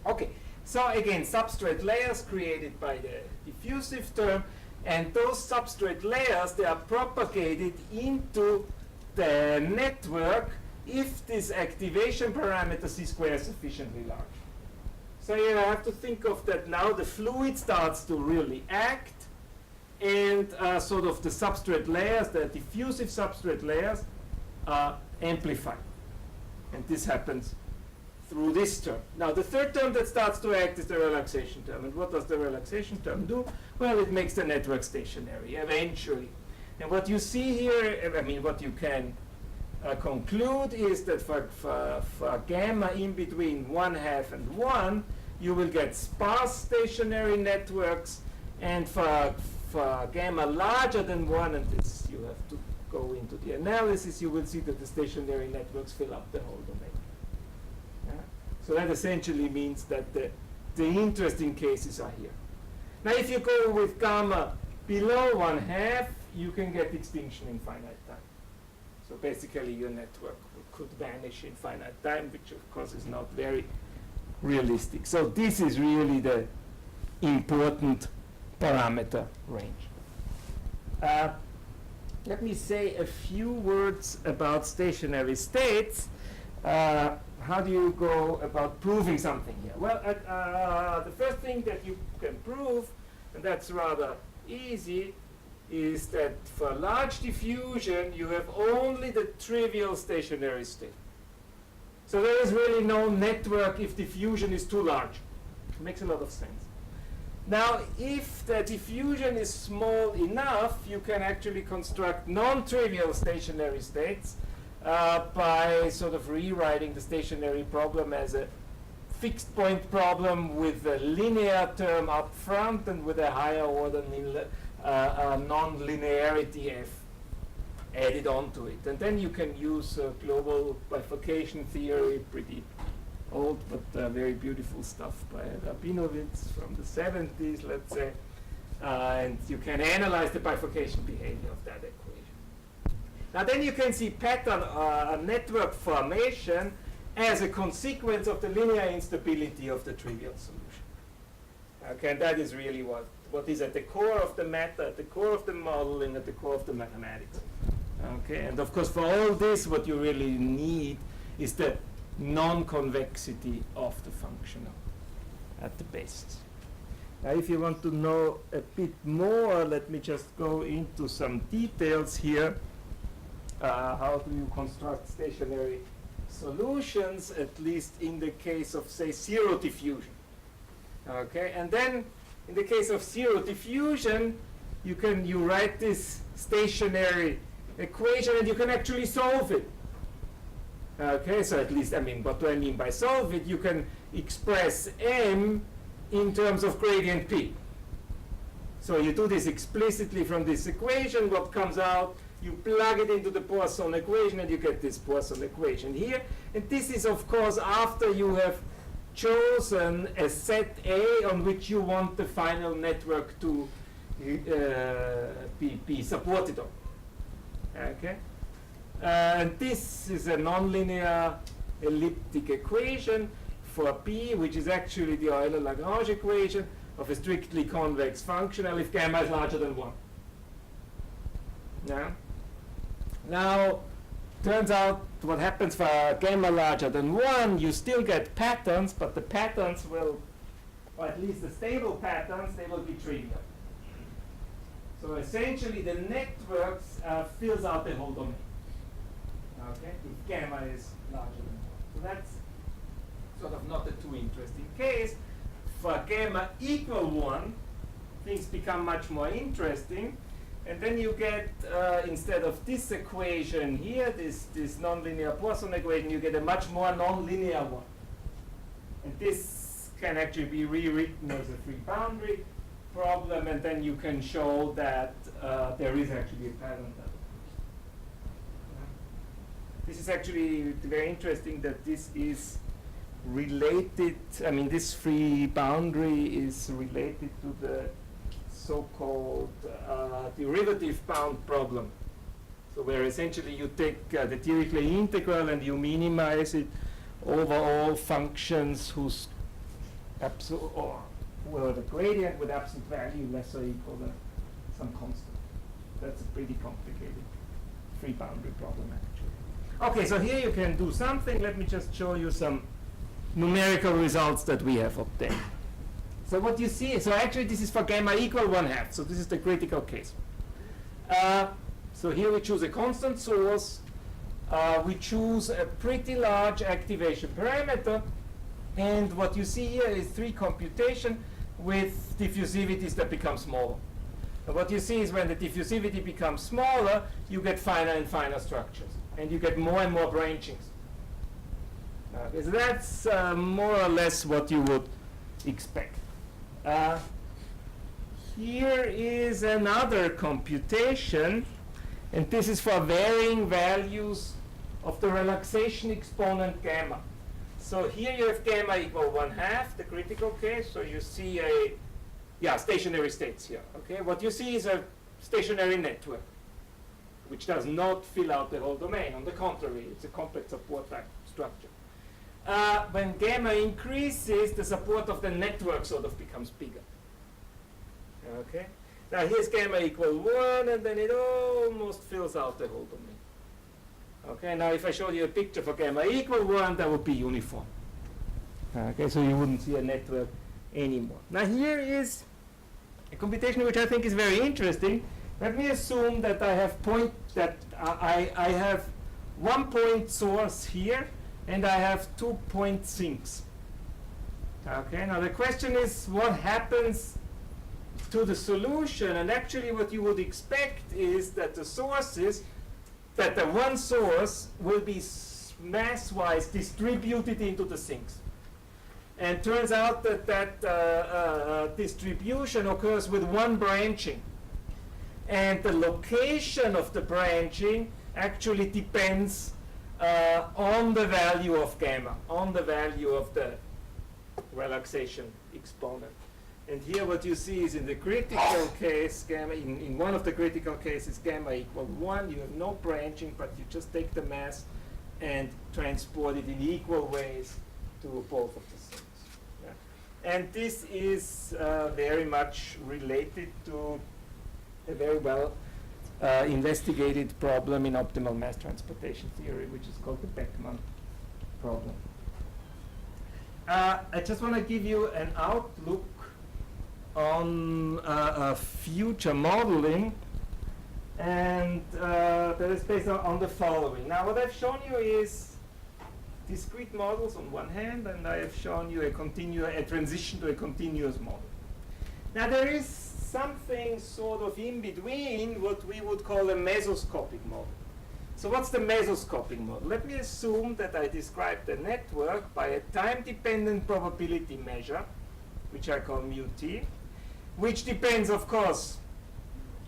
Speaker 2: Okay, so again, substrate layers created by the diffusive term, and those substrate layers, they are propagated into the network if this activation parameter c² is sufficiently large. So you have to think of that now the fluid starts to really act, and sort of the substrate layers, the diffusive substrate layers, amplify. And this happens through this term. Now the third term that starts to act is the relaxation term. And what does the relaxation term do? Well, it makes the network stationary eventually. And what you see here, I mean, what you can conclude is that for gamma in between 1/2 and 1, you will get sparse stationary networks, and for gamma larger than 1, and this you have to go into the analysis, you will see that the stationary networks fill up the whole domain. Yeah? So that essentially means that the interesting cases are here. Now if you go with gamma below 1/2, you can get extinction in finite time. So basically your network could vanish in finite time, which of course is not very realistic. So this is really the important parameter range. Let me say a few words about stationary states. How do you go about proving something here? Well, the first thing that you can prove and that's rather easy, is that for large diffusion, you have only the trivial stationary state. So there is really no network if diffusion is too large. It makes a lot of sense. Now, if the diffusion is small enough, you can actually construct non-trivial stationary states by sort of rewriting the stationary problem as a fixed point problem with a linear term up front and with a higher order non-linearity f added onto it. And then you can use global bifurcation theory, pretty old but very beautiful stuff by Rabinowitz from the 70s, let's say. And you can analyze the bifurcation behavior of that equation. Now then you can see pattern network formation as a consequence of the linear instability of the trivial solution. Okay, and that is really what is at the core of the matter, at the core of the modeling, at the core of the mathematics. Okay, and of course for all this what you really need is the non-convexity of the functional at the basis. Now if you want to know a bit more, let me just go into some details here. How do you construct stationary solutions, at least in the case of, say, zero diffusion. Okay, and then in the case of zero diffusion, you write this stationary equation and you can actually solve it. Okay, so at least, what do I mean by solve it? You can express m in terms of gradient p. So you do this explicitly from this equation. What comes out, you plug it into the Poisson equation and you get this Poisson equation here. And this is, of course, after you have chosen a set A on which you want the final network to be supported on. Okay? And this is a nonlinear elliptic equation for P, which is actually the Euler-Lagrange equation of a strictly convex functional if gamma is larger than 1. Yeah? Now, turns out what happens for gamma larger than 1, you still get patterns, but the patterns will, or at least the stable patterns, they will be trivial. So essentially the networks fills out the whole domain. Okay, if gamma is larger than 1. So that's sort of not a too interesting case. For gamma equal 1, things become much more interesting. And then you get, instead of this equation here, this nonlinear Poisson equation, you get a much more nonlinear one. And this can actually be rewritten as a free boundary problem, and then you can show that there is actually a pattern that this is actually very interesting that this is related, this free boundary is related to the so-called derivative bound problem. So where essentially you take the Dirichlet integral and you minimize it over all functions whose the gradient with absent value less or equal to some constant. That's a pretty complicated free boundary problem actually. Okay, so here you can do something. Let me just show you some numerical results that we have obtained. So what you see, so actually this is for gamma equal 1/2, so this is the critical case. So here we choose a constant source, we choose a pretty large activation parameter, and what you see here is 3 computation with diffusivities that become smaller. And what you see is when the diffusivity becomes smaller, you get finer and finer structures, and you get more and more branchings. So that's more or less what you would expect. Here is another computation, and this is for varying values of the relaxation exponent gamma. So here you have gamma equal 1/2, the critical case. So you see stationary states here. Okay, what you see is a stationary network, which does not fill out the whole domain. On the contrary, it's a complex support type structure. When gamma increases, the support of the network sort of becomes bigger. Okay. Now here's gamma equal 1, and then it almost fills out the whole domain. Okay. Now if I show you a picture for gamma equal 1, that would be uniform. Okay. So you wouldn't see a network anymore. Now here is a computation which I think is very interesting. Let me assume that I have one point source here, and I have 2 point sinks. Okay, now the question is what happens to the solution, and actually what you would expect is that the one source will be mass-wise distributed into the sinks. And turns out that distribution occurs with one branching. And the location of the branching actually depends on the value of gamma, on the value of the relaxation exponent. And here what you see is in the critical case, gamma, in one of the critical cases, gamma equal 1. You have no branching, but you just take the mass and transport it in equal ways to both of the sinks. Yeah. And this is very much related to a very well investigated problem in optimal mass transportation theory, which is called the Beckmann problem. I just want to give you an outlook on future modeling, and that is based on the following. Now, what I've shown you is discrete models on one hand, and I have shown you a transition to a continuous model. Now, there is something sort of in between what we would call a mesoscopic model. So what's the mesoscopic model? Let me assume that I describe the network by a time-dependent probability measure, which I call mu t, which depends, of course,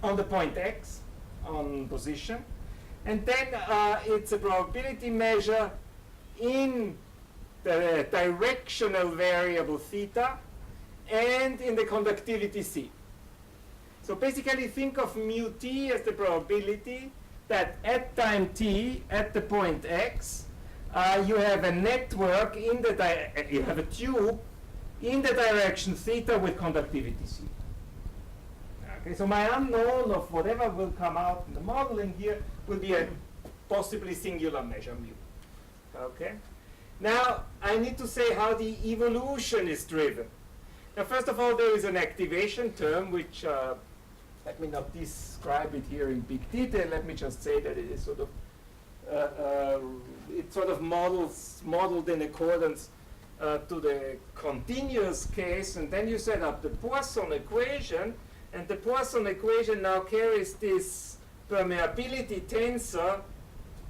Speaker 2: on the point x, on position. And then it's a probability measure in the directional variable theta and in the conductivity c. So basically think of mu t as the probability that at time t, at the point x, you have a network in the you have a tube in the direction theta with conductivity c. Okay, so my unknown of whatever will come out in the modeling here will be a possibly singular measure mu. Okay. Now I need to say how the evolution is driven. Now first of all, there is an activation term which let me not describe it here in big detail. Let me just say that it is sort of modeled in accordance to the continuous case, and then you set up the Poisson equation, and the Poisson equation now carries this permeability tensor,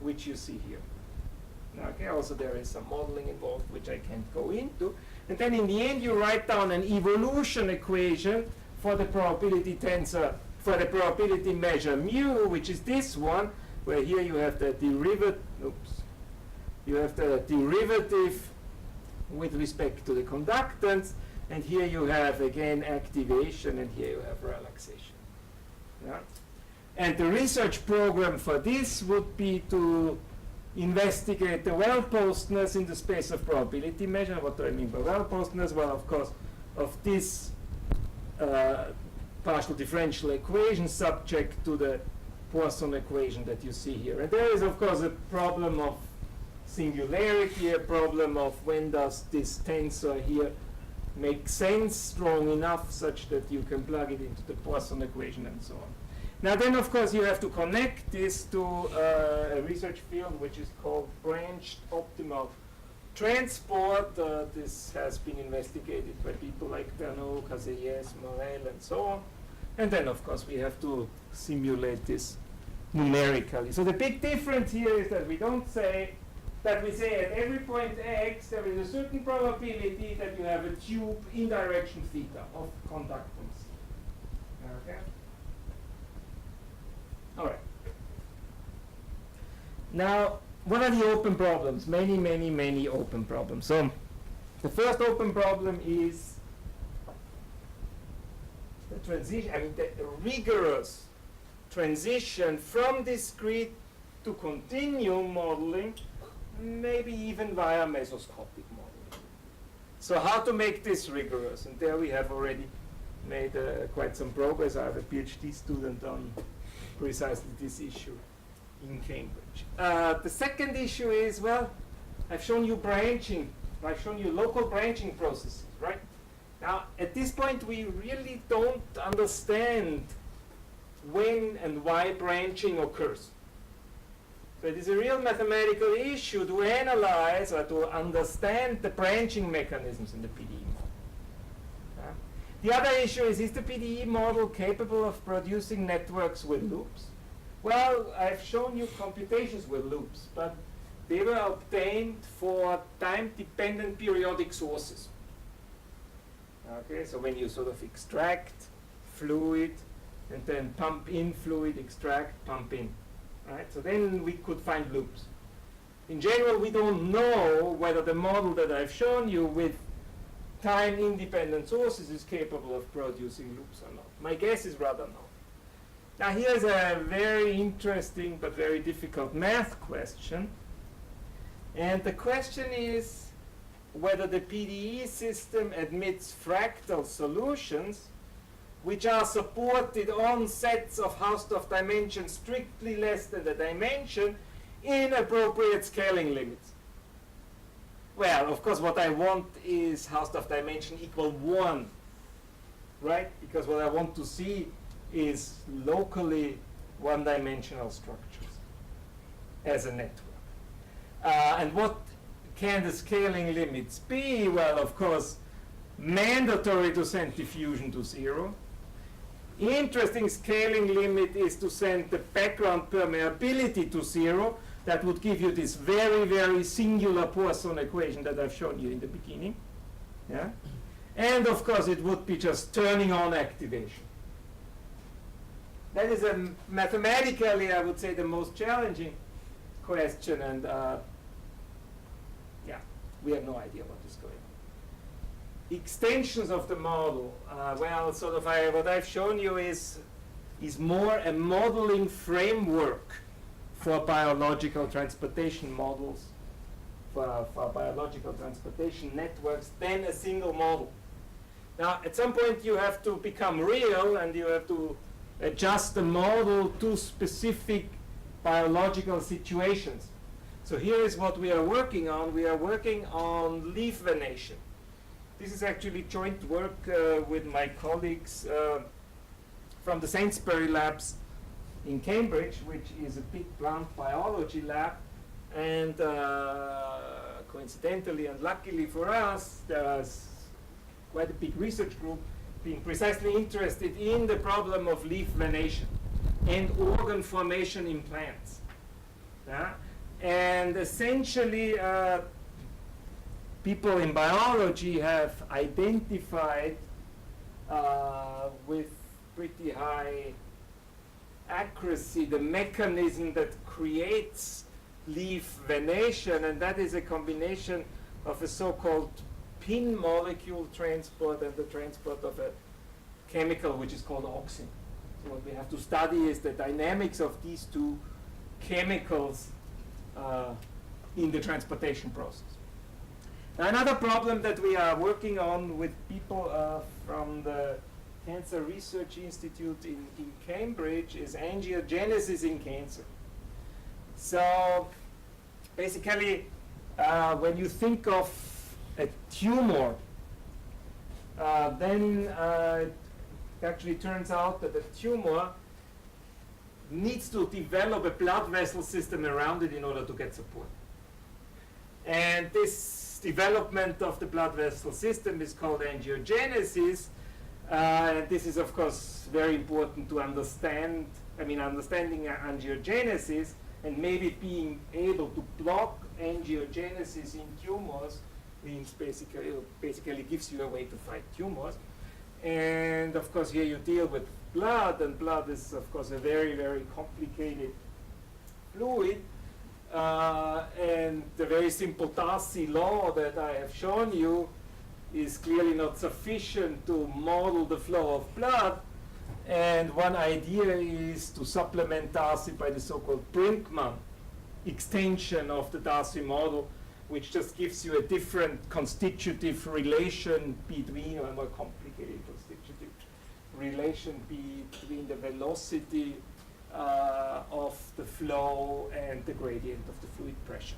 Speaker 2: which you see here. Okay, also there is some modeling involved, which I can't go into. And then in the end, you write down an evolution equation for the probability tensor, for the probability measure mu, which is this one, where here you have the derivative, you have the derivative with respect to the conductance, and here you have again activation, and here you have relaxation. Yeah? And the research program for this would be to investigate the well-postness in the space of probability measure. What do I mean by well-postness? Well, of course, of this partial differential equation subject to the Poisson equation that you see here. And there is, of course, a problem of singularity, a problem of when does this tensor here make sense strong enough such that you can plug it into the Poisson equation and so on. Now then, of course, you have to connect this to a research field which is called branched optimal transport. This has been investigated by people like Bernoulli, Casillas, Morel, and so on. And then, of course, we have to simulate this numerically. So the big difference here is that we don't say that we say at every point x there is a certain probability that you have a tube in direction theta of conductance. Okay. All right. Now, what are the open problems? Many, many, many open problems. So, the first open problem is the transition, I mean, the rigorous transition from discrete to continuum modeling, maybe even via mesoscopic modeling. So, how to make this rigorous? And there we have already made quite some progress. I have a PhD student on precisely this issue in Cambridge. The second issue is, well, I've shown you branching. I've shown you local branching processes, right? Now, at this point, we really don't understand when and why branching occurs. So it is a real mathematical issue to analyze or to understand the branching mechanisms in the PDE model. The other issue is the PDE model capable of producing networks with loops? Well, I've shown you computations with loops, but they were obtained for time-dependent periodic sources. Okay, so when you sort of extract fluid and then pump in fluid, extract, pump in. Right? So then we could find loops. In general, we don't know whether the model that I've shown you with time-independent sources is capable of producing loops or not. My guess is rather no. Now here's a very interesting but very difficult math question. And the question is whether the PDE system admits fractal solutions which are supported on sets of Hausdorff dimensions strictly less than the dimension in appropriate scaling limits. Well, of course, what I want is Hausdorff dimension equal 1, right? Because what I want to see is locally one-dimensional structures as a network. And what can the scaling limits be? Well, of course, mandatory to send diffusion to 0. Interesting scaling limit is to send the background permeability to 0. That would give you this very, very singular Poisson equation that I've shown you in the beginning. Yeah? And of course, it would be just turning on activation. That is mathematically, I would say, the most challenging question. And yeah, we have no idea what is going on. Extensions of the model, well, sort of what I've shown you is more a modeling framework for biological transportation models, for biological transportation networks, than a single model. Now, at some point, you have to become real, and you have to adjust the model to specific biological situations. So here is what we are working on. We are working on leaf venation. This is actually joint work with my colleagues from the Sainsbury labs in Cambridge, which is a big plant biology lab. And coincidentally and luckily for us, there's quite a big research group being precisely interested in the problem of leaf venation and organ formation in plants. And essentially, people in biology have identified with pretty high accuracy the mechanism that creates leaf venation, and that is a combination of a so-called pin molecule transport and the transport of a chemical which is called auxin. So what we have to study is the dynamics of these two chemicals in the transportation process. Another problem that we are working on with people from the Cancer Research Institute in Cambridge is angiogenesis in cancer. So basically, when you think of a tumor, then it actually turns out that the tumor needs to develop a blood vessel system around it in order to get support. And this development of the blood vessel system is called angiogenesis. And this is, of course, very important to understand. I mean, understanding angiogenesis and maybe being able to block angiogenesis in tumors means basically gives you a way to fight tumors. And of course, here you deal with blood, and blood is, of course, a very, very complicated fluid. And the very simple Darcy law that I have shown you is clearly not sufficient to model the flow of blood. And one idea is to supplement Darcy by the so-called Brinkmann extension of the Darcy model, which just gives you a different constitutive relation between, or a more complicated constitutive relation between the velocity of the flow and the gradient of the fluid pressure.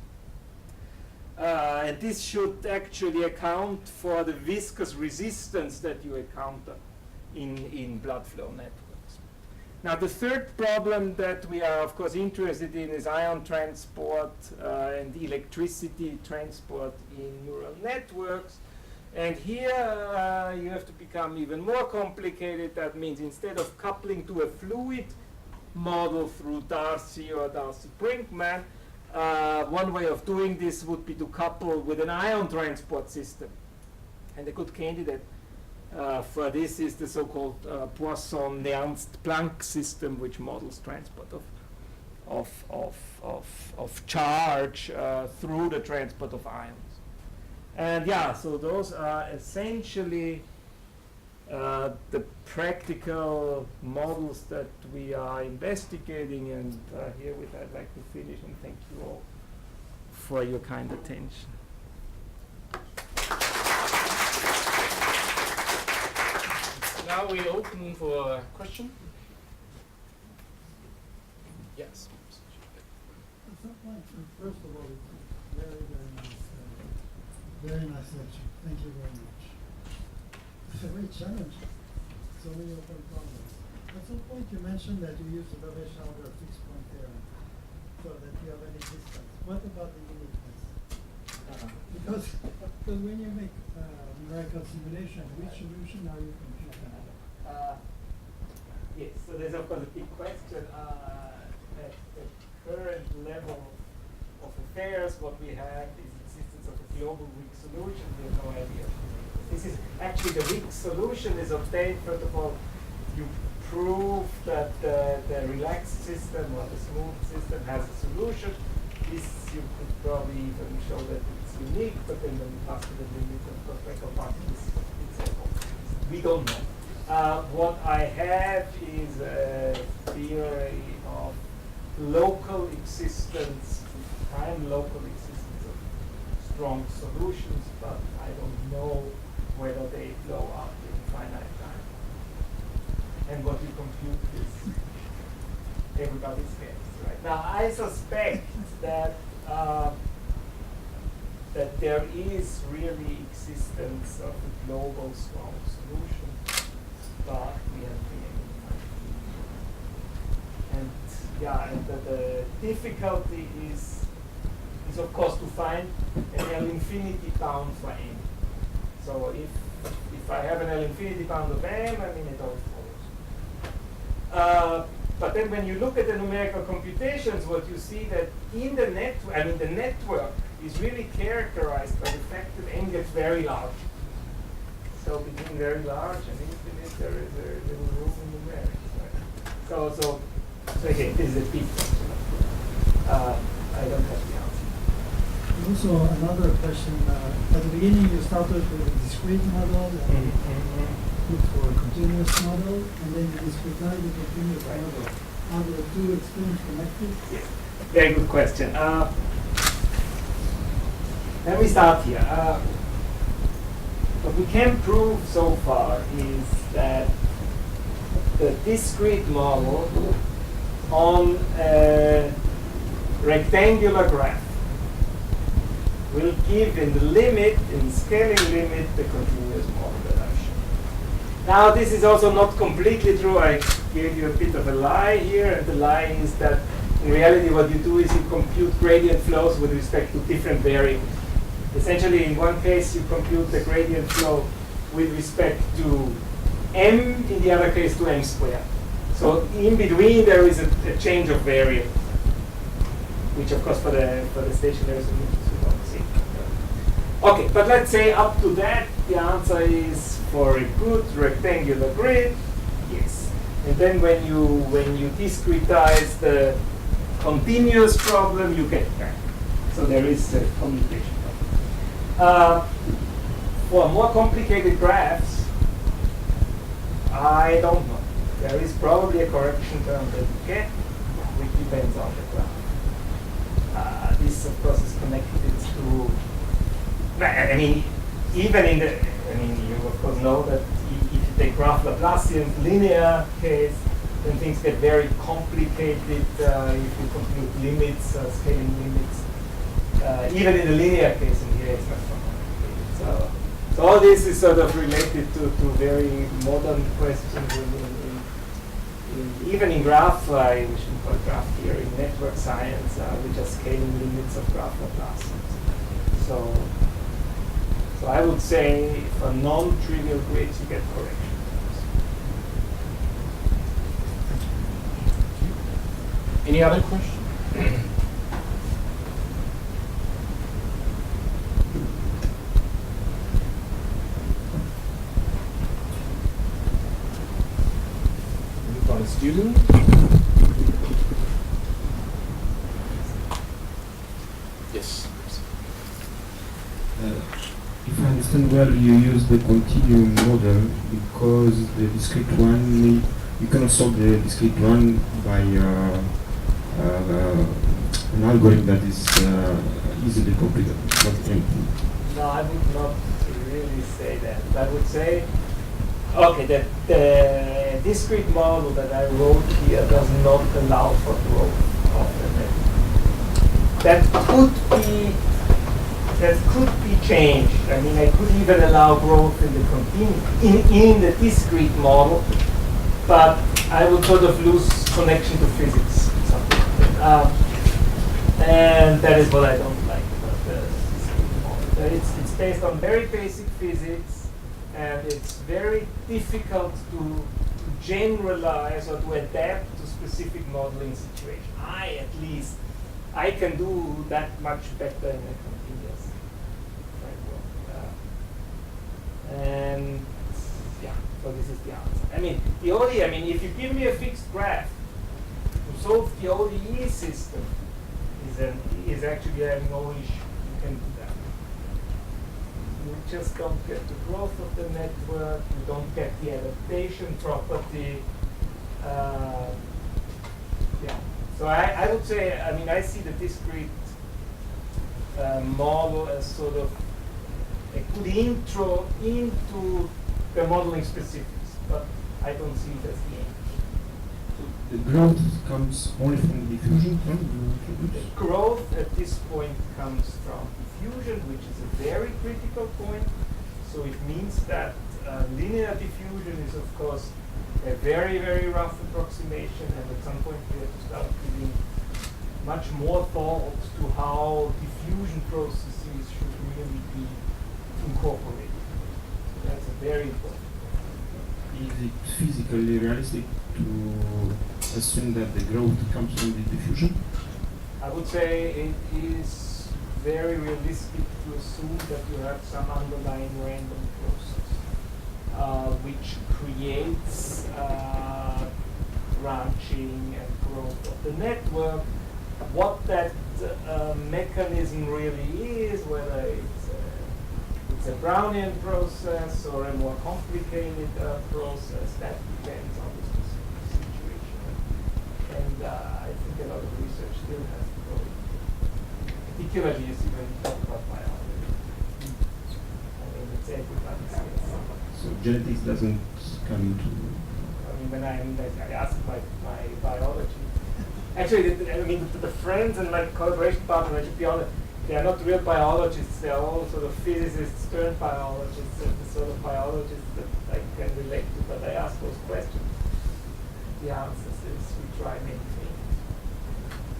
Speaker 2: And this should actually account for the viscous resistance that you encounter in blood flow networks. Now, the third problem that we are, of course, interested in is ion transport and electricity transport in neural networks. And here you have to become even more complicated. That means instead of coupling to a fluid model through Darcy or Darcy-Brinkman, one way of doing this would be to couple with an ion transport system. And a good candidate for this is the so-called Poisson-Nernst-Planck system, which models transport of charge through the transport of ions. And yeah, so those are essentially the practical models that we are investigating, and herewith I'd like to finish and thank you all for your kind attention.
Speaker 1: Now we open for a question. Yes.
Speaker 3: First of all, it's very nice lecture. Thank you very much. It's a great challenge. So many open problems. At some point you mentioned that you use the Lovett-Schauber fixed point theorem so that you have any distance. What about the uniqueness? Because when you make numerical simulation, which solution are you computing?
Speaker 2: Yes, so there's of course a big question at the current level of affairs. What we have is the existence of a global weak solution. We have no idea. This is actually the weak solution is obtained. First of all, you prove that the relaxed system or the smooth system has a solution. This you could probably even show that it's unique, but then when you pass to the limit of Becker particles, we don't know. What I have is a theory of local existence, time local existence of strong solutions, but I don't know whether they flow out in finite time. And what you compute is everybody's guess, right? Now I suspect that that there is really existence of a global strong solution, but we haven't been able to find it. And yeah, and the difficulty is of course to find an L infinity bound for m. So if I have an L infinity bound of m, I mean it all follows. But then when you look at the numerical computations, what you see that in the network, I mean the network is really characterized by the fact that n gets very large. So between very large and infinite, there is a little room in numerics. Right? So again, this is a big question. I don't have the answer.
Speaker 3: Also, another question. At the beginning, you started with a discrete model and looked for a continuous model, and then you discretize the continuous model. Are the two extremes connected?
Speaker 2: Yes. Very good question. Let me start here. What we can prove so far is that the discrete model on a rectangular graph will give in the limit, in the scaling limit, the continuous model that I've shown. Now this is also not completely true. I gave you a bit of a lie here, and the lie is that in reality what you do is you compute gradient flows with respect to different variables. Essentially, in one case, you compute the gradient flow with respect to m, in the other case to m squared. So in between, there is a change of variables, which of course for the stationary solutions you don't see. Okay, but let's say up to that, the answer is for a good rectangular grid, yes. And then when you discretize the continuous problem, you get back. So there is a commutation. For more complicated graphs, I don't know. There is probably a correction term that you get, which depends on the graph. This, of course, is connected to. I mean, even in the. I mean, you of course know that if you take graph Laplacian linear case, then things get very complicated if you compute limits, scaling limits. even in the linear case in here, it's much more complicated. So all this is sort of related to very modern questions even in graph, which we call graph theory, network science, which are scaling limits of graph Laplace. So I would say for non-trivial grids, you get correction.
Speaker 1: Any other questions? From a student? Yes.
Speaker 4: If I understand well, you use the continuum model because the discrete one, you cannot solve the discrete one by an algorithm that is easily completed.
Speaker 2: No, I would not really say that. I would say, okay, that the discrete model that I wrote here does not allow for growth of the network. That could be changed. I mean, I could even allow growth in the continuum in the discrete model, but I would sort of lose connection to physics, something like that. And that is what I don't like about the discrete model. It's based on very basic physics, and it's very difficult to generalize or to adapt to specific modeling situations. I can do that much better in a continuous framework. And yeah, so this is the answer. I mean, the ODE, if you give me a fixed graph to solve the ODE system, is actually no issue. You can do that. You just don't get the growth of the network, you don't get the adaptation property. Yeah. So I would say, I see the discrete model as sort of a good intro into the modeling specifics, but I don't see it as the end.
Speaker 4: The growth comes only from diffusion?
Speaker 2: The growth at this point comes from diffusion, which is a very critical point. So it means that linear diffusion is, of course, a very, very rough approximation, and at some point we have to start giving much more thought to how diffusion processes should really be incorporated. So that's a very important point.
Speaker 4: Is it physically realistic to assume that the growth comes from the diffusion?
Speaker 2: I would say it is very realistic to assume that you have some underlying random process which creates branching and growth of the network. What that mechanism really is, whether it's a Brownian process or a more complicated process, that depends on the specific situation. And I think a lot of research still has to go, particularly as you talk about biology. It's everybody's case.
Speaker 4: So genetics doesn't come into...
Speaker 2: When I asked my biology, actually, the friends and my collaboration partner, I should be honest, they are not real biologists, they are all sort of physicists turned biologists, and the sort of biologists that I can relate to, but I ask those questions. The answer is we try many things.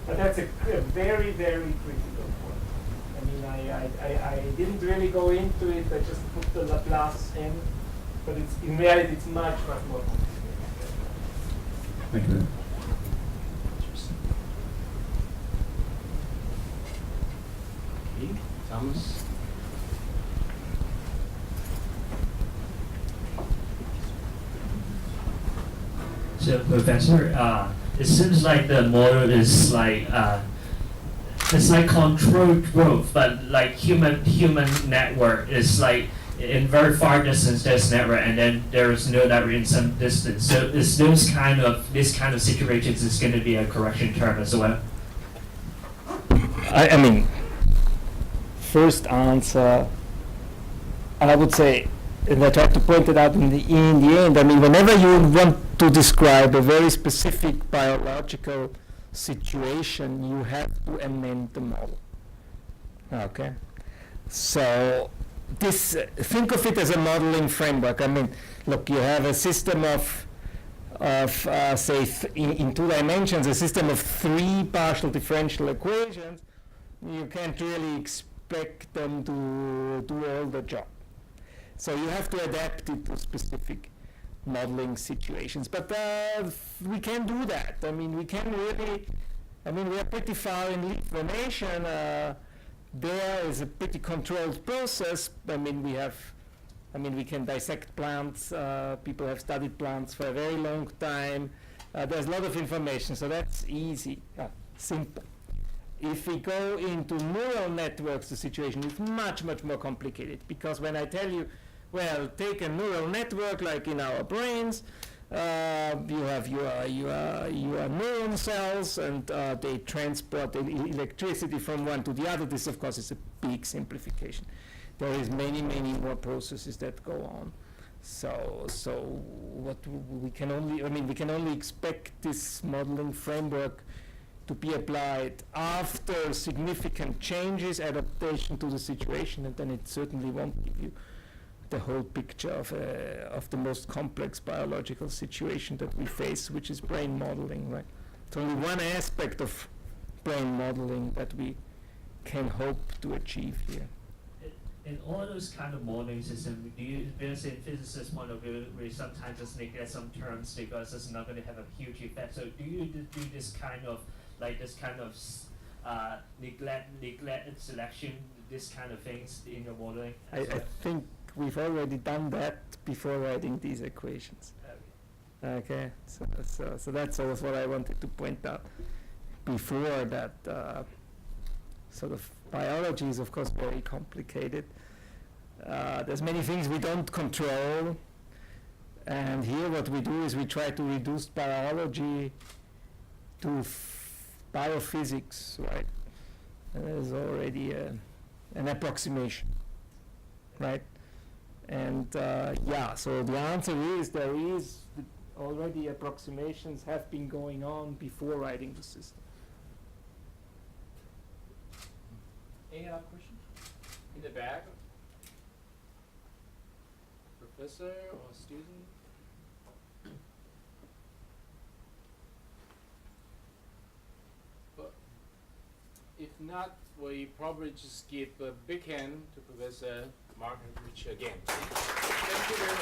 Speaker 2: But that's a very, very critical point. I didn't really go into it, I just put the Laplace in, but in reality it's much, much more complicated.
Speaker 4: Thank you.
Speaker 1: Okay, Thomas.
Speaker 5: So, Professor, it seems like the model is like it's like controlled growth, but like human network is like in very far distance there's network, and then there is no network in some distance. So, is this kind of situations is going to be a correction term as well?
Speaker 2: First answer, I would say, and I tried to point it out in the end, whenever you want to describe a very specific biological situation, you have to amend the model. Okay. So this, think of it as a modeling framework. I mean, look, you have a system of say, in 2 dimensions, a system of 3 partial differential equations. You can't really expect them to do all the job. So you have to adapt it to specific modeling situations. But we can do that. I mean, we can really, I mean, we are pretty far in leaf formation. There is a pretty controlled process. I mean, we can dissect plants. People have studied plants for a very long time. There's a lot of information, so that's easy, simple. If we go into neural networks, the situation is much, much more complicated, because when I tell you, well, take a neural network like in our brains, you have your neuron cells, and they transport electricity from one to the other. This, of course, is a big simplification. There is many, many more processes that go on. So what we can only, I mean, we can only expect this modeling framework to be applied after significant changes, adaptation to the situation, and then it certainly won't give you the whole picture of the most complex biological situation that we face, which is brain modeling, right? It's only one aspect of brain modeling that we can hope to achieve here.
Speaker 5: In all those kind of modeling systems, do you, because in physicist point of view, we sometimes just neglect some terms because it's not going to have a huge effect. So do you do this kind of, like this kind of neglect selection, this kind of things in your modeling?
Speaker 2: I think we've already done that before writing these equations. Okay, so that's always what I wanted to point out before, that sort of biology is, of course, very complicated. There's many things we don't control, and here what we do is we try to reduce biology to biophysics, right? And there's already an approximation, right? And yeah, so the answer is there is already approximations have been going on before writing the system.
Speaker 1: Any other questions? In the back? Professor or student? But if not, we probably just give a big hand to Professor Markowich again. Thank you very much.